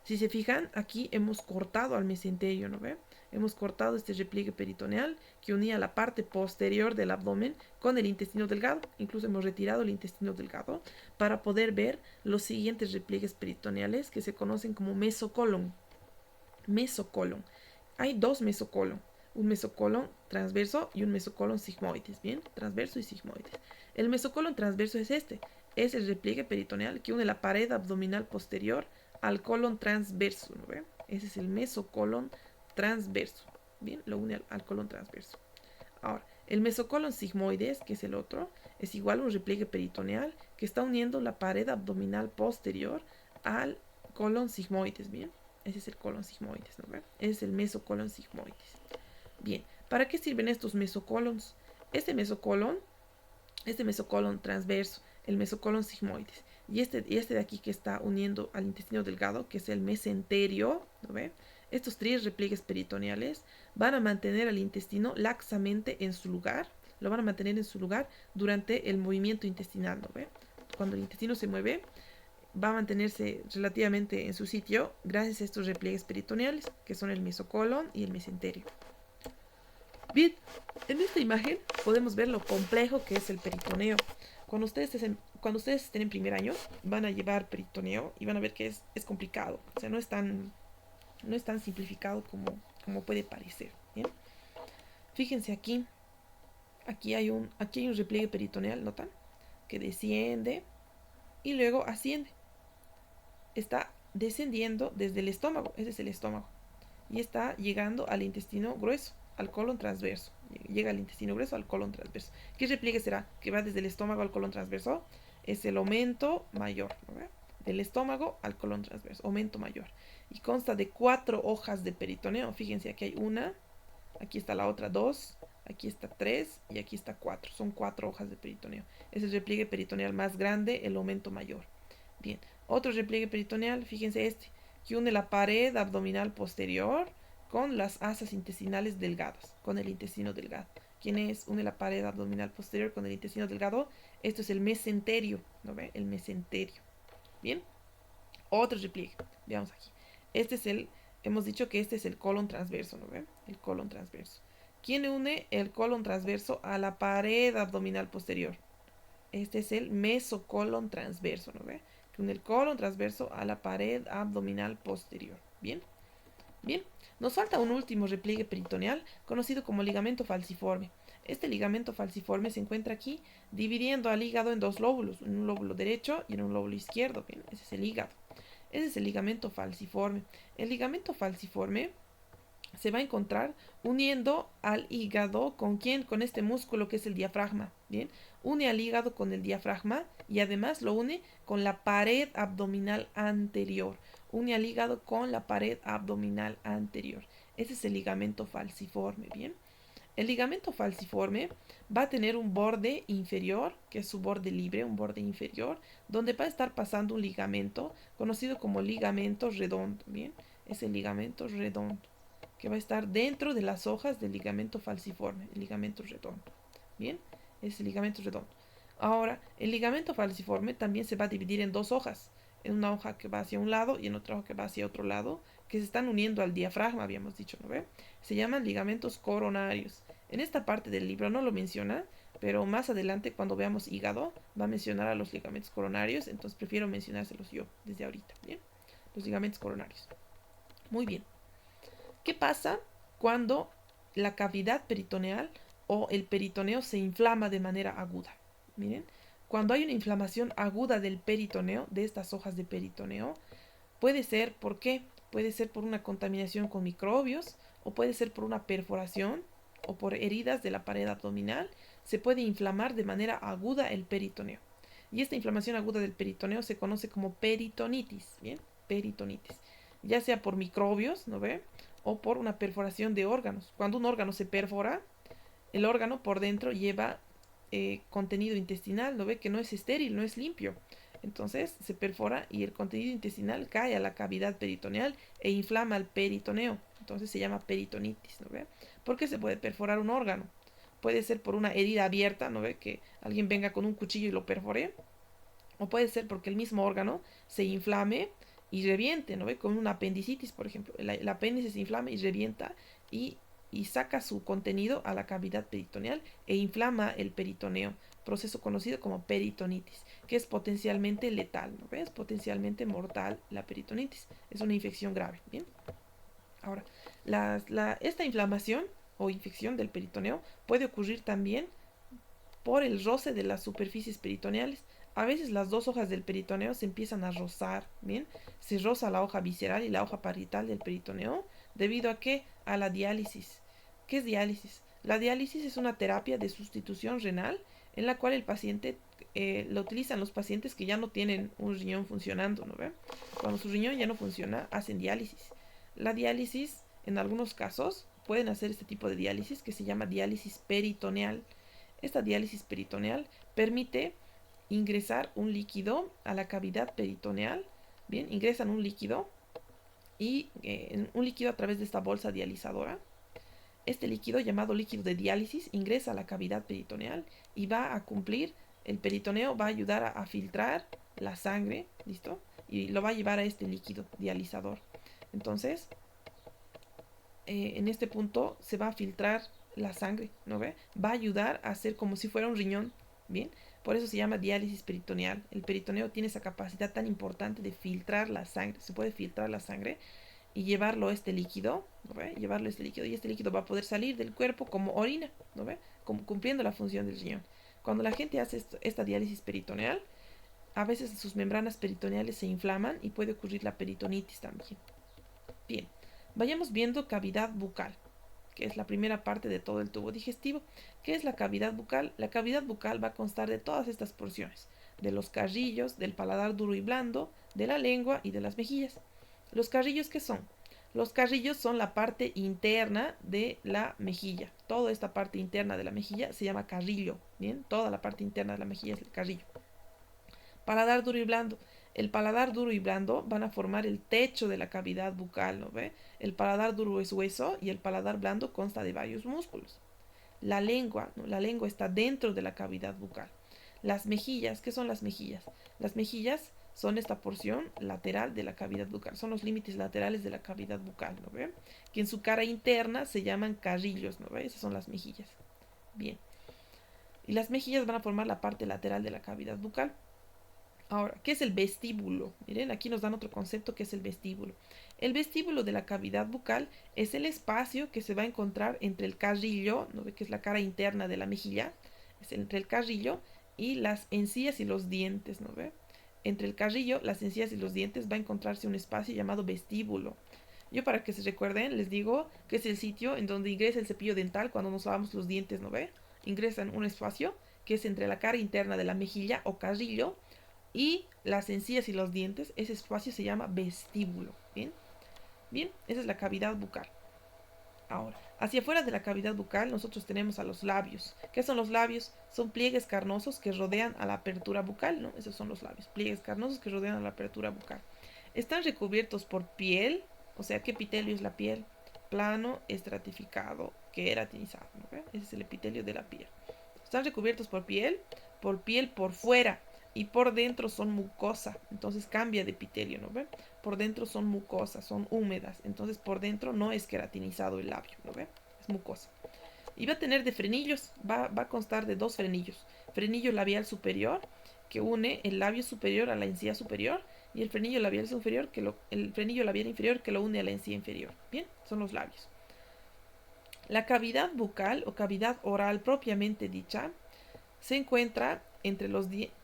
Speaker 1: si se fijan, aquí hemos cortado al mesenterio, ¿no ve? Hemos cortado este repliegue peritoneal que unía la parte posterior del abdomen con el intestino delgado. Incluso hemos retirado el intestino delgado para poder ver los siguientes repliegues peritoneales que se conocen como mesocolon. Mesocolon. Hay 2 mesocolon. Un mesocolon transverso y un mesocolon sigmoides, ¿bien? Transverso y sigmoides. El mesocolon transverso es este. Es el repliegue peritoneal que une la pared abdominal posterior al colon transverso, ¿no ve? Ese es el mesocolon transverso, ¿bien? Lo une al colon transverso. Ahora, El mesocolon sigmoides, que es el otro, es igual a un repliegue peritoneal que está uniendo la pared abdominal posterior al colon sigmoides, ¿bien? Ese es el colon sigmoides, ¿no ve? Ese es el mesocolon sigmoides. Bien, ¿para qué sirven estos mesocolons? Este mesocolon transverso, el mesocolon sigmoides, y este de aquí que está uniendo al intestino delgado, que es el mesenterio, ¿no ve? Estos tres repliegues peritoneales van a mantener al intestino laxamente en su lugar, lo van a mantener en su lugar durante el movimiento intestinal, ¿no ve? Cuando el intestino se mueve, va a mantenerse relativamente en su sitio gracias a estos repliegues peritoneales, que son el mesocolon y el mesenterio. Bien, en esta imagen podemos ver lo complejo que es el peritoneo. Cuando ustedes estén en primer año, van a llevar peritoneo y van a ver que es complicado. O sea, no es tan simplificado como puede parecer. ¿Bien? Fíjense aquí. Aquí hay un repliegue peritoneal, ¿notan? Que desciende y luego asciende. Está descendiendo desde el estómago. Ese es el estómago. Y está llegando al intestino grueso, al colon transverso. Llega al intestino grueso, al colon transverso. ¿Qué repliegue será? Que va desde el estómago al colon transverso. Es el aumento mayor, ¿no? Del estómago al colon transverso, aumento mayor. Y consta de 4 hojas de peritoneo. Fíjense, aquí hay una, aquí está la otra 2, aquí está 3 y aquí está 4. Son 4 hojas de peritoneo. Es el repliegue peritoneal más grande, el aumento mayor. Bien, otro repliegue peritoneal, fíjense este, que une la pared abdominal posterior con las asas intestinales delgadas, con el intestino delgado. ¿Quién es? Une la pared abdominal posterior con el intestino delgado. Esto es el mesenterio, ¿no ve? El mesenterio. Bien, otro repliegue. Veamos aquí. Hemos dicho que este es el colon transverso, ¿no ve? El colon transverso. ¿Quién une el colon transverso a la pared abdominal posterior? Este es el mesocolon transverso, ¿no ve? Que une el colon transverso a la pared abdominal posterior. Bien, bien. Nos falta un último repliegue peritoneal conocido como ligamento falciforme. Este ligamento falciforme se encuentra aquí dividiendo al hígado en dos lóbulos, en un lóbulo derecho y en un lóbulo izquierdo. Bien, ese es el hígado. Ese es el ligamento falciforme. El ligamento falciforme se va a encontrar uniendo al hígado con quién, con este músculo que es el diafragma, bien, une al hígado con el diafragma y además lo une con la pared abdominal anterior, une al hígado con la pared abdominal anterior. Ese es el ligamento falciforme, bien. El ligamento falciforme va a tener un borde inferior, que es su borde libre, un borde inferior, donde va a estar pasando un ligamento conocido como ligamento redondo, bien, es el ligamento redondo que va a estar dentro de las hojas del ligamento falciforme, el ligamento redondo. Bien, es el ligamento redondo. Ahora, el ligamento falciforme también se va a dividir en dos hojas, en una hoja que va hacia un lado y en otra hoja que va hacia otro lado, que se están uniendo al diafragma, habíamos dicho, ¿no ve? Se llaman ligamentos coronarios. En esta parte del libro no lo menciona, pero más adelante cuando veamos hígado va a mencionar a los ligamentos coronarios, entonces prefiero mencionárselos yo desde ahorita, ¿bien? Los ligamentos coronarios. Muy bien. ¿Qué pasa cuando la cavidad peritoneal o el peritoneo se inflama de manera aguda? Miren, cuando hay una inflamación aguda del peritoneo, de estas hojas de peritoneo, puede ser, ¿por qué? Puede ser por una contaminación con microbios o puede ser por una perforación o por heridas de la pared abdominal. Se puede inflamar de manera aguda el peritoneo. Y esta inflamación aguda del peritoneo se conoce como peritonitis, ¿bien? Peritonitis. Ya sea por microbios, ¿no ve? O por una perforación de órganos. Cuando un órgano se perfora, el órgano por dentro lleva contenido intestinal, ¿no ve? Que no es estéril, no es limpio. Entonces se perfora y el contenido intestinal cae a la cavidad peritoneal e inflama el peritoneo. Entonces se llama peritonitis, ¿no ve? ¿Por qué se puede perforar un órgano? Puede ser por una herida abierta, ¿no ve? Que alguien venga con un cuchillo y lo perfore. O puede ser porque el mismo órgano se inflame y reviente, ¿no ve? Con una apendicitis, por ejemplo. El apéndice se inflama y revienta y saca su contenido a la cavidad peritoneal e inflama el peritoneo, proceso conocido como peritonitis, que es potencialmente letal, ¿no ves? Potencialmente mortal la peritonitis. Es una infección grave, ¿bien? Ahora, esta inflamación o infección del peritoneo puede ocurrir también por el roce de las superficies peritoneales. A veces las dos hojas del peritoneo se empiezan a rozar, ¿bien? Se roza la hoja visceral y la hoja parietal del peritoneo, ¿debido a qué? A la diálisis. ¿Qué es diálisis? La diálisis es una terapia de sustitución renal en la cual el paciente lo utilizan los pacientes que ya no tienen un riñón funcionando, ¿no ve? Cuando su riñón ya no funciona, hacen diálisis. La diálisis, en algunos casos, pueden hacer este tipo de diálisis que se llama diálisis peritoneal. Esta diálisis peritoneal permite ingresar un líquido a la cavidad peritoneal. Bien, ingresan un líquido y un líquido a través de esta bolsa dializadora. Este líquido, llamado líquido de diálisis, ingresa a la cavidad peritoneal y va a cumplir, el peritoneo va a ayudar a filtrar la sangre, ¿listo? Y lo va a llevar a este líquido dializador. Entonces, en este punto se va a filtrar la sangre, ¿no ve? Va a ayudar a hacer como si fuera un riñón, ¿bien? Por eso se llama diálisis peritoneal. El peritoneo tiene esa capacidad tan importante de filtrar la sangre. Se puede filtrar la sangre y llevarlo a este líquido, ¿no ve? Llevarlo a este líquido y este líquido va a poder salir del cuerpo como orina, ¿no ve? Como cumpliendo la función del riñón. Cuando la gente hace esta diálisis peritoneal, a veces sus membranas peritoneales se inflaman y puede ocurrir la peritonitis también. Bien, vayamos viendo cavidad bucal, que es la primera parte de todo el tubo digestivo. ¿Qué es la cavidad bucal? La cavidad bucal va a constar de todas estas porciones, de los carrillos, del paladar duro y blando, de la lengua y de las mejillas. ¿Los carrillos qué son? Los carrillos son la parte interna de la mejilla. Toda esta parte interna de la mejilla se llama carrillo. Bien, toda la parte interna de la mejilla es el carrillo. Paladar duro y blando. El paladar duro y blando van a formar el techo de la cavidad bucal, ¿no ve? El paladar duro es hueso y el paladar blando consta de varios músculos. La lengua, ¿no? La lengua está dentro de la cavidad bucal. Las mejillas, ¿qué son las mejillas? Las mejillas son esta porción lateral de la cavidad bucal, son los límites laterales de la cavidad bucal, ¿no ve? Que en su cara interna se llaman carrillos, ¿no ve? Esas son las mejillas. Bien. Y las mejillas van a formar la parte lateral de la cavidad bucal. Ahora, ¿qué es el vestíbulo? Miren, aquí nos dan otro concepto que es el vestíbulo. El vestíbulo de la cavidad bucal es el espacio que se va a encontrar entre el carrillo, ¿no ve? Que es la cara interna de la mejilla, es entre el carrillo y las encías y los dientes, ¿no ve? Entre el carrillo, las encías y los dientes va a encontrarse un espacio llamado vestíbulo. Yo para que se recuerden, les digo que es el sitio en donde ingresa el cepillo dental cuando nos lavamos los dientes, ¿no ve? Ingresa en un espacio que es entre la cara interna de la mejilla o carrillo y las encías y los dientes. Ese espacio se llama vestíbulo. Bien, bien, esa es la cavidad bucal. Ahora, hacia afuera de la cavidad bucal nosotros tenemos a los labios. ¿Qué son los labios? Son pliegues carnosos que rodean a la apertura bucal, ¿no? Esos son los labios, pliegues carnosos que rodean a la apertura bucal. Están recubiertos por piel, o sea, ¿qué epitelio es la piel? Plano, estratificado, queratinizado, ¿no? Ese es el epitelio de la piel. Están recubiertos por piel por fuera y por dentro son mucosa. Entonces cambia de epitelio, ¿no ve? Por dentro son mucosas, son húmedas. Entonces por dentro no es queratinizado el labio, ¿no ve? Es mucosa. Y va a tener de frenillos, va a constar de dos frenillos. Frenillo labial superior, que une el labio superior a la encía superior, y el frenillo labial inferior, el frenillo labial inferior que lo une a la encía inferior. Bien, son los labios. La cavidad bucal o cavidad oral propiamente dicha se encuentra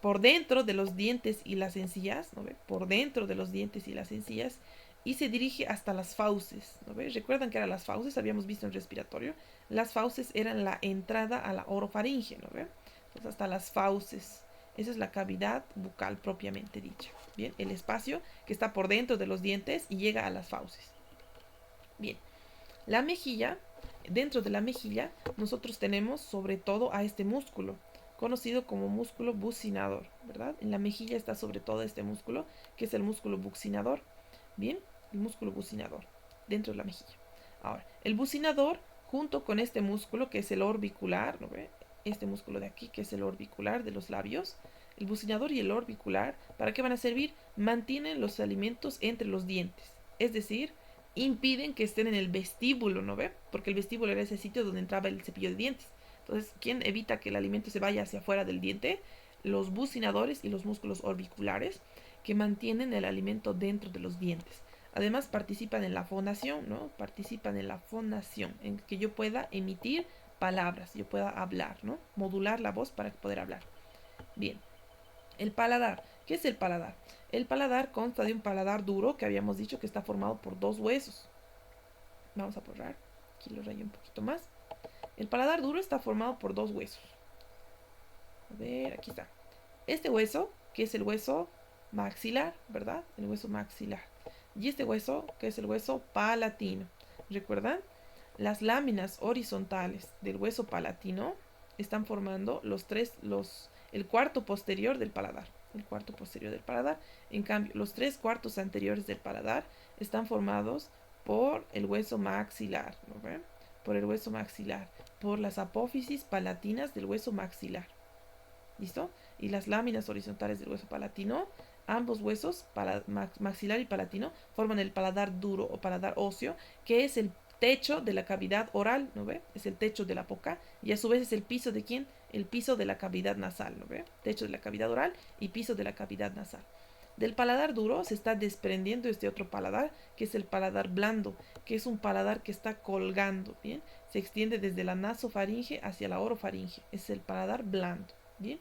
Speaker 1: por dentro de los dientes y las encías, ¿no ve? Por dentro de los dientes y las encías, y se dirige hasta las fauces, ¿no ve? ¿Recuerdan que eran las fauces? Habíamos visto en respiratorio. Las fauces eran la entrada a la orofaringe, ¿no ve? Entonces hasta las fauces. Esa es la cavidad bucal propiamente dicha. Bien, el espacio que está por dentro de los dientes y llega a las fauces. Bien, la mejilla, dentro de la mejilla, nosotros tenemos sobre todo a este músculo, conocido como músculo bucinador, ¿verdad? En la mejilla está sobre todo este músculo, que es el músculo bucinador. Bien, el músculo bucinador, dentro de la mejilla. Ahora, el bucinador, junto con este músculo, que es el orbicular, ¿no ve? Este músculo de aquí, que es el orbicular de los labios, el bucinador y el orbicular, ¿para qué van a servir? Mantienen los alimentos entre los dientes, es decir, impiden que estén en el vestíbulo, ¿no ve? Porque el vestíbulo era ese sitio donde entraba el cepillo de dientes. Entonces, ¿quién evita que el alimento se vaya hacia afuera del diente? Los bucinadores y los músculos orbiculares que mantienen el alimento dentro de los dientes. Además, participan en la fonación, ¿no? Participan en la fonación, en que yo pueda emitir palabras, yo pueda hablar, ¿no? Modular la voz para poder hablar. Bien. El paladar. ¿Qué es el paladar? El paladar consta de un paladar duro que habíamos dicho que está formado por dos huesos. Vamos a borrar. Aquí lo rayo un poquito más. El paladar duro está formado por dos huesos. A ver, aquí está. Este hueso, que es el hueso maxilar, ¿verdad? El hueso maxilar. Y este hueso, que es el hueso palatino. ¿Recuerdan? Las láminas horizontales del hueso palatino están formando el cuarto posterior del paladar. El cuarto posterior del paladar. En cambio, los tres cuartos anteriores del paladar están formados por el hueso maxilar, ¿no ven? Por el hueso maxilar, por las apófisis palatinas del hueso maxilar. ¿Listo? Y las láminas horizontales del hueso palatino, ambos huesos, maxilar y palatino, forman el paladar duro o paladar óseo, que es el techo de la cavidad oral, ¿no ve? Es el techo de la boca y a su vez es el piso de ¿quién? El piso de la cavidad nasal, ¿no ve? Techo de la cavidad oral y piso de la cavidad nasal. Del paladar duro se está desprendiendo este otro paladar, que es el paladar blando, que es un paladar que está colgando, ¿bien? Se extiende desde la nasofaringe hacia la orofaringe. Es el paladar blando, ¿bien?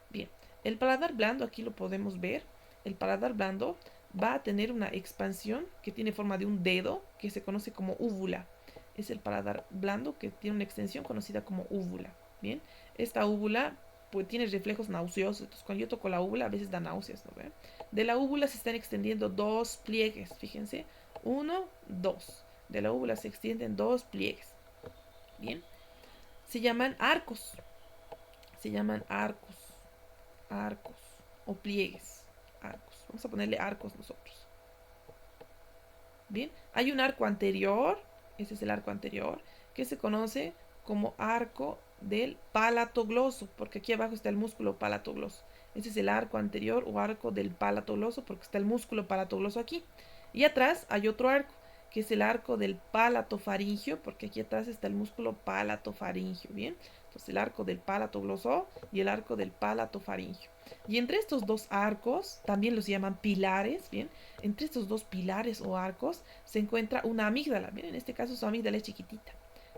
Speaker 1: Bien, el paladar blando aquí lo podemos ver. El paladar blando va a tener una expansión que tiene forma de un dedo, que se conoce como úvula. Es el paladar blando que tiene una extensión conocida como úvula. Bien, esta úvula pues tiene reflejos nauseosos. Entonces, cuando yo toco la úvula, a veces da náuseas, ¿no ven? De la úvula se están extendiendo dos pliegues, fíjense. Uno, dos. De la úvula se extienden dos pliegues. Bien, se llaman arcos. Se llaman arcos o pliegues. Arcos. Vamos a ponerle arcos nosotros. Bien, hay un arco anterior, ese es el arco anterior, que se conoce como arco del palatogloso, porque aquí abajo está el músculo palatogloso. Ese es el arco anterior o arco del palatogloso, porque está el músculo palatogloso aquí. Y atrás hay otro arco, que es el arco del palatofaringio, porque aquí atrás está el músculo palatofaringio, ¿bien? Entonces el arco del palatogloso y el arco del palatofaringio. Y entre estos dos arcos, también los llaman pilares, ¿bien? Entre estos dos pilares o arcos se encuentra una amígdala, ¿bien? En este caso su amígdala es chiquitita.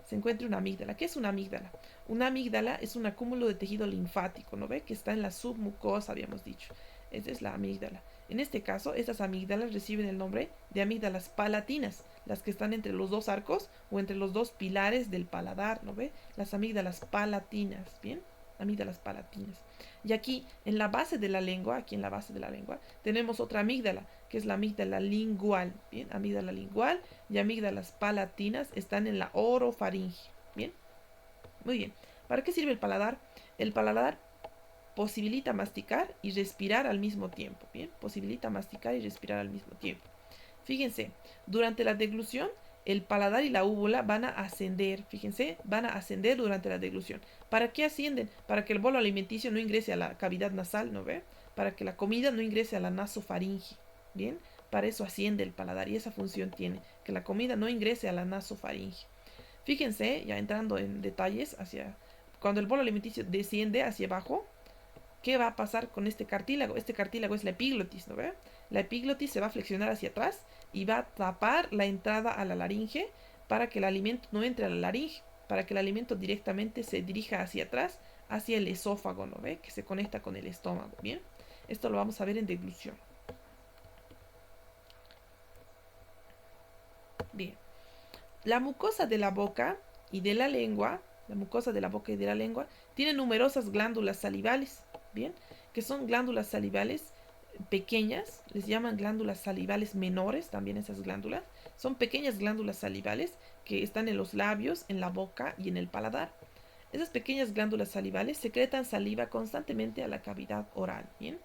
Speaker 1: Se encuentra una amígdala. ¿Qué es una amígdala? Una amígdala es un acúmulo de tejido linfático, ¿no ve? Que está en la submucosa, habíamos dicho. Esa es la amígdala. En este caso, estas amígdalas reciben el nombre de amígdalas palatinas, las que están entre los dos arcos o entre los dos pilares del paladar, ¿no ve? Las amígdalas palatinas, ¿bien? Amígdalas palatinas. Y aquí, en la base de la lengua, aquí en la base de la lengua, tenemos otra amígdala, que es la amígdala lingual, ¿bien? Amígdala lingual y amígdalas palatinas están en la orofaringe, ¿bien? Muy bien. ¿Para qué sirve el paladar? El paladar posibilita masticar y respirar al mismo tiempo, ¿bien? Posibilita masticar y respirar al mismo tiempo. Fíjense, durante la deglución, el paladar y la úvula van a ascender, fíjense, van a ascender durante la deglución. ¿Para qué ascienden? Para que el bolo alimenticio no ingrese a la cavidad nasal, ¿no ve? Para que la comida no ingrese a la nasofaringe, ¿bien? Para eso asciende el paladar y esa función tiene, que la comida no ingrese a la nasofaringe. Fíjense, ya entrando en detalles cuando el bolo alimenticio desciende hacia abajo, ¿qué va a pasar con este cartílago? Este cartílago es la epiglotis, ¿no ve? La epiglotis se va a flexionar hacia atrás y va a tapar la entrada a la laringe para que el alimento no entre a la laringe, para que el alimento directamente se dirija hacia atrás, hacia el esófago, ¿no ve? Que se conecta con el estómago, ¿bien? Esto lo vamos a ver en deglución. Bien. La mucosa de la boca y de la lengua, la mucosa de la boca y de la lengua, tiene numerosas glándulas salivales, ¿bien? Que son glándulas salivales pequeñas, les llaman glándulas salivales menores, también esas glándulas. Son pequeñas glándulas salivales que están en los labios, en la boca y en el paladar. Esas pequeñas glándulas salivales secretan saliva constantemente a la cavidad oral, ¿bien?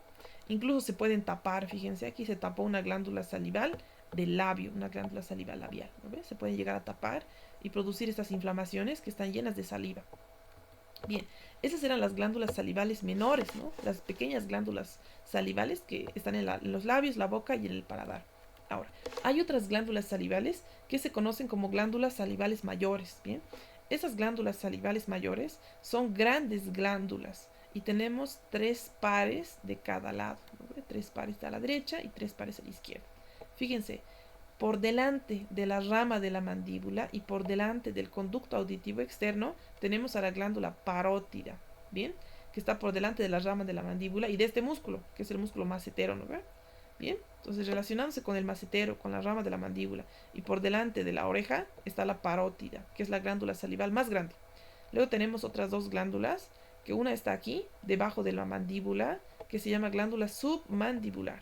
Speaker 1: Incluso se pueden tapar, fíjense, aquí se tapó una glándula salival del labio, una glándula salival labial, ¿no ves? Se pueden llegar a tapar y producir estas inflamaciones que están llenas de saliva. Bien, esas eran las glándulas salivales menores, ¿no? Las pequeñas glándulas salivales que están en los labios, la boca y en el paladar. Ahora, hay otras glándulas salivales que se conocen como glándulas salivales mayores, ¿bien? Esas glándulas salivales mayores son grandes glándulas y tenemos tres pares de cada lado, ¿no? Tres pares a la derecha y tres pares a la izquierda. Fíjense, por delante de la rama de la mandíbula y por delante del conducto auditivo externo tenemos a la glándula parótida, ¿bien? Que está por delante de la rama de la mandíbula y de este músculo, que es el músculo macetero, ¿no ve? Bien, entonces relacionándose con el macetero, con la rama de la mandíbula y por delante de la oreja está la parótida, que es la glándula salival más grande. Luego tenemos otras dos glándulas, que una está aquí, debajo de la mandíbula, que se llama glándula submandibular.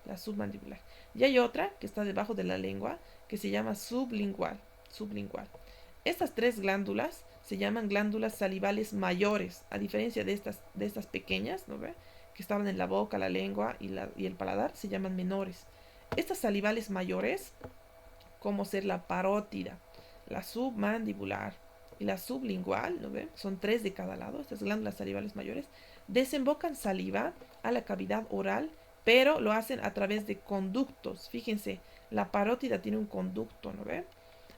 Speaker 1: La submandibular. Y hay otra que está debajo de la lengua, que se llama sublingual. Sublingual. Estas tres glándulas se llaman glándulas salivales mayores, a diferencia de estas pequeñas, ¿no ve? Que estaban en la boca, la lengua y el paladar, se llaman menores. Estas salivales mayores, como ser la parótida, la submandibular y la sublingual, ¿no ve? Son tres de cada lado, estas glándulas salivales mayores, desembocan saliva a la cavidad oral, pero lo hacen a través de conductos. Fíjense, la parótida tiene un conducto, ¿no ve?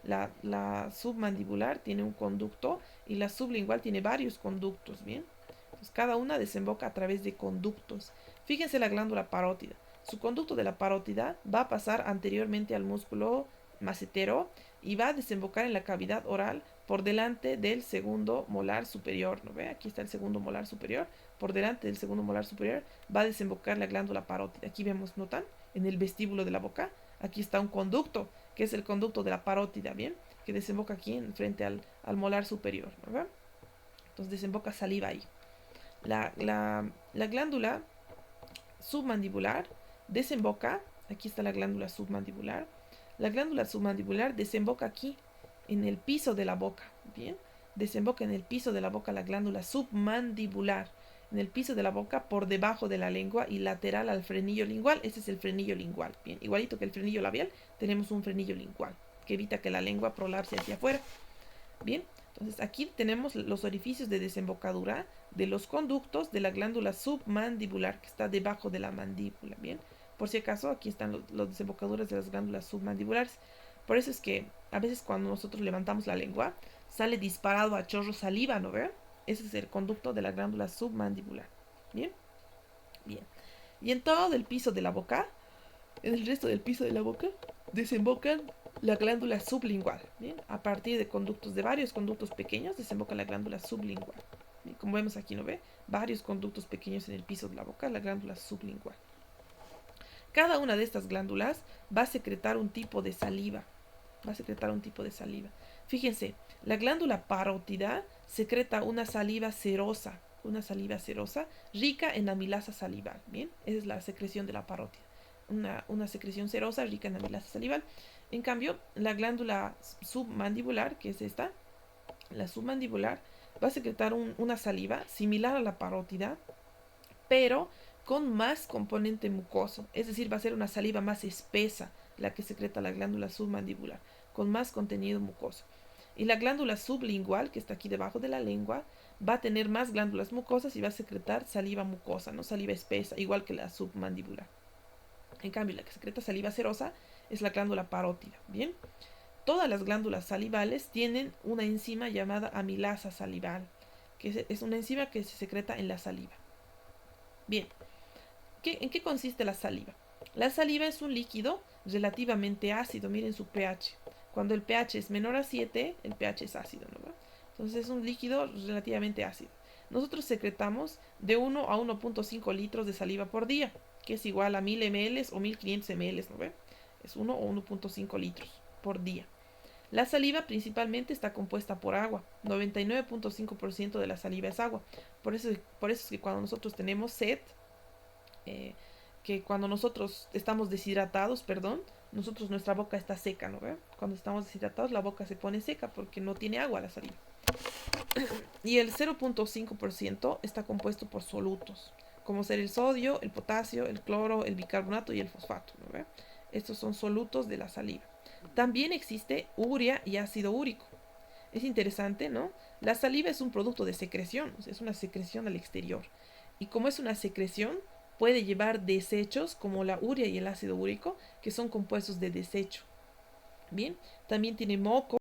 Speaker 1: La submandibular tiene un conducto y la sublingual tiene varios conductos, ¿bien? Entonces, cada una desemboca a través de conductos. Fíjense la glándula parótida. Su conducto de la parótida va a pasar anteriormente al músculo macetero y va a desembocar en la cavidad oral por delante del segundo molar superior, ¿no ve? Aquí está el segundo molar superior. Por delante del segundo molar superior va a desembocar la glándula parótida. Aquí vemos, ¿notan? En el vestíbulo de la boca. Aquí está un conducto, que es el conducto de la parótida, ¿bien? Que desemboca aquí en frente al molar superior, ¿no ve? Entonces desemboca saliva ahí. La glándula submandibular desemboca, aquí está la glándula submandibular. La glándula submandibular desemboca aquí, en el piso de la boca, ¿bien? Desemboca en el piso de la boca la glándula submandibular, en el piso de la boca por debajo de la lengua y lateral al frenillo lingual. Ese es el frenillo lingual, ¿bien? Igualito que el frenillo labial, tenemos un frenillo lingual que evita que la lengua prolapse hacia afuera, ¿bien? Entonces aquí tenemos los orificios de desembocadura de los conductos de la glándula submandibular que está debajo de la mandíbula, ¿bien? Por si acaso, aquí están los desembocaduras de las glándulas submandibulares. Por eso es que a veces cuando nosotros levantamos la lengua, sale disparado a chorro saliva, ¿no ve? Ese es el conducto de la glándula submandibular. ¿Bien? Bien. Y en todo el piso de la boca, en el resto del piso de la boca, desembocan la glándula sublingual. ¿Bien? A partir de conductos, de varios conductos pequeños, desemboca la glándula sublingual. ¿Bien? Como vemos aquí, ¿no ve? Varios conductos pequeños en el piso de la boca, la glándula sublingual. Cada una de estas glándulas va a secretar un tipo de saliva. Va a secretar un tipo de saliva. Fíjense, la glándula parótida secreta una saliva serosa rica en amilasa salival. Bien, esa es la secreción de la parótida. Una secreción serosa rica en amilasa salival. En cambio, la glándula submandibular, que es esta, la submandibular, va a secretar una saliva similar a la parótida, pero con más componente mucoso, es decir, va a ser una saliva más espesa la que secreta la glándula submandibular, con más contenido mucoso. Y la glándula sublingual, que está aquí debajo de la lengua, va a tener más glándulas mucosas y va a secretar saliva mucosa, no saliva espesa, igual que la submandibular. En cambio, la que secreta saliva serosa es la glándula parótida. Bien, todas las glándulas salivales tienen una enzima llamada amilasa salival, que es una enzima que se secreta en la saliva. Bien, ¿en qué consiste la saliva? La saliva es un líquido relativamente ácido, miren su pH. Cuando el pH es menor a 7, el pH es ácido, ¿no? Entonces es un líquido relativamente ácido. Nosotros secretamos de 1 a 1.5 litros de saliva por día, que es igual a 1000 ml o 1500 ml, ¿no ve? Es 1 o 1.5 litros por día. La saliva principalmente está compuesta por agua. 99.5% de la saliva es agua. Por eso es que cuando nosotros tenemos sed, que cuando nosotros estamos deshidratados, nuestra boca está seca, ¿no ve? Cuando estamos deshidratados, la boca se pone seca porque no tiene agua la saliva. Y el 0.5% está compuesto por solutos, como ser el sodio, el potasio, el cloro, el bicarbonato y el fosfato, ¿no ve? Estos son solutos de la saliva. También existe urea y ácido úrico. Es interesante, ¿no? La saliva es un producto de secreción, o sea, es una secreción al exterior. Y como es una secreción, puede llevar desechos como la urea y el ácido úrico, que son compuestos de desecho. Bien, también tiene moco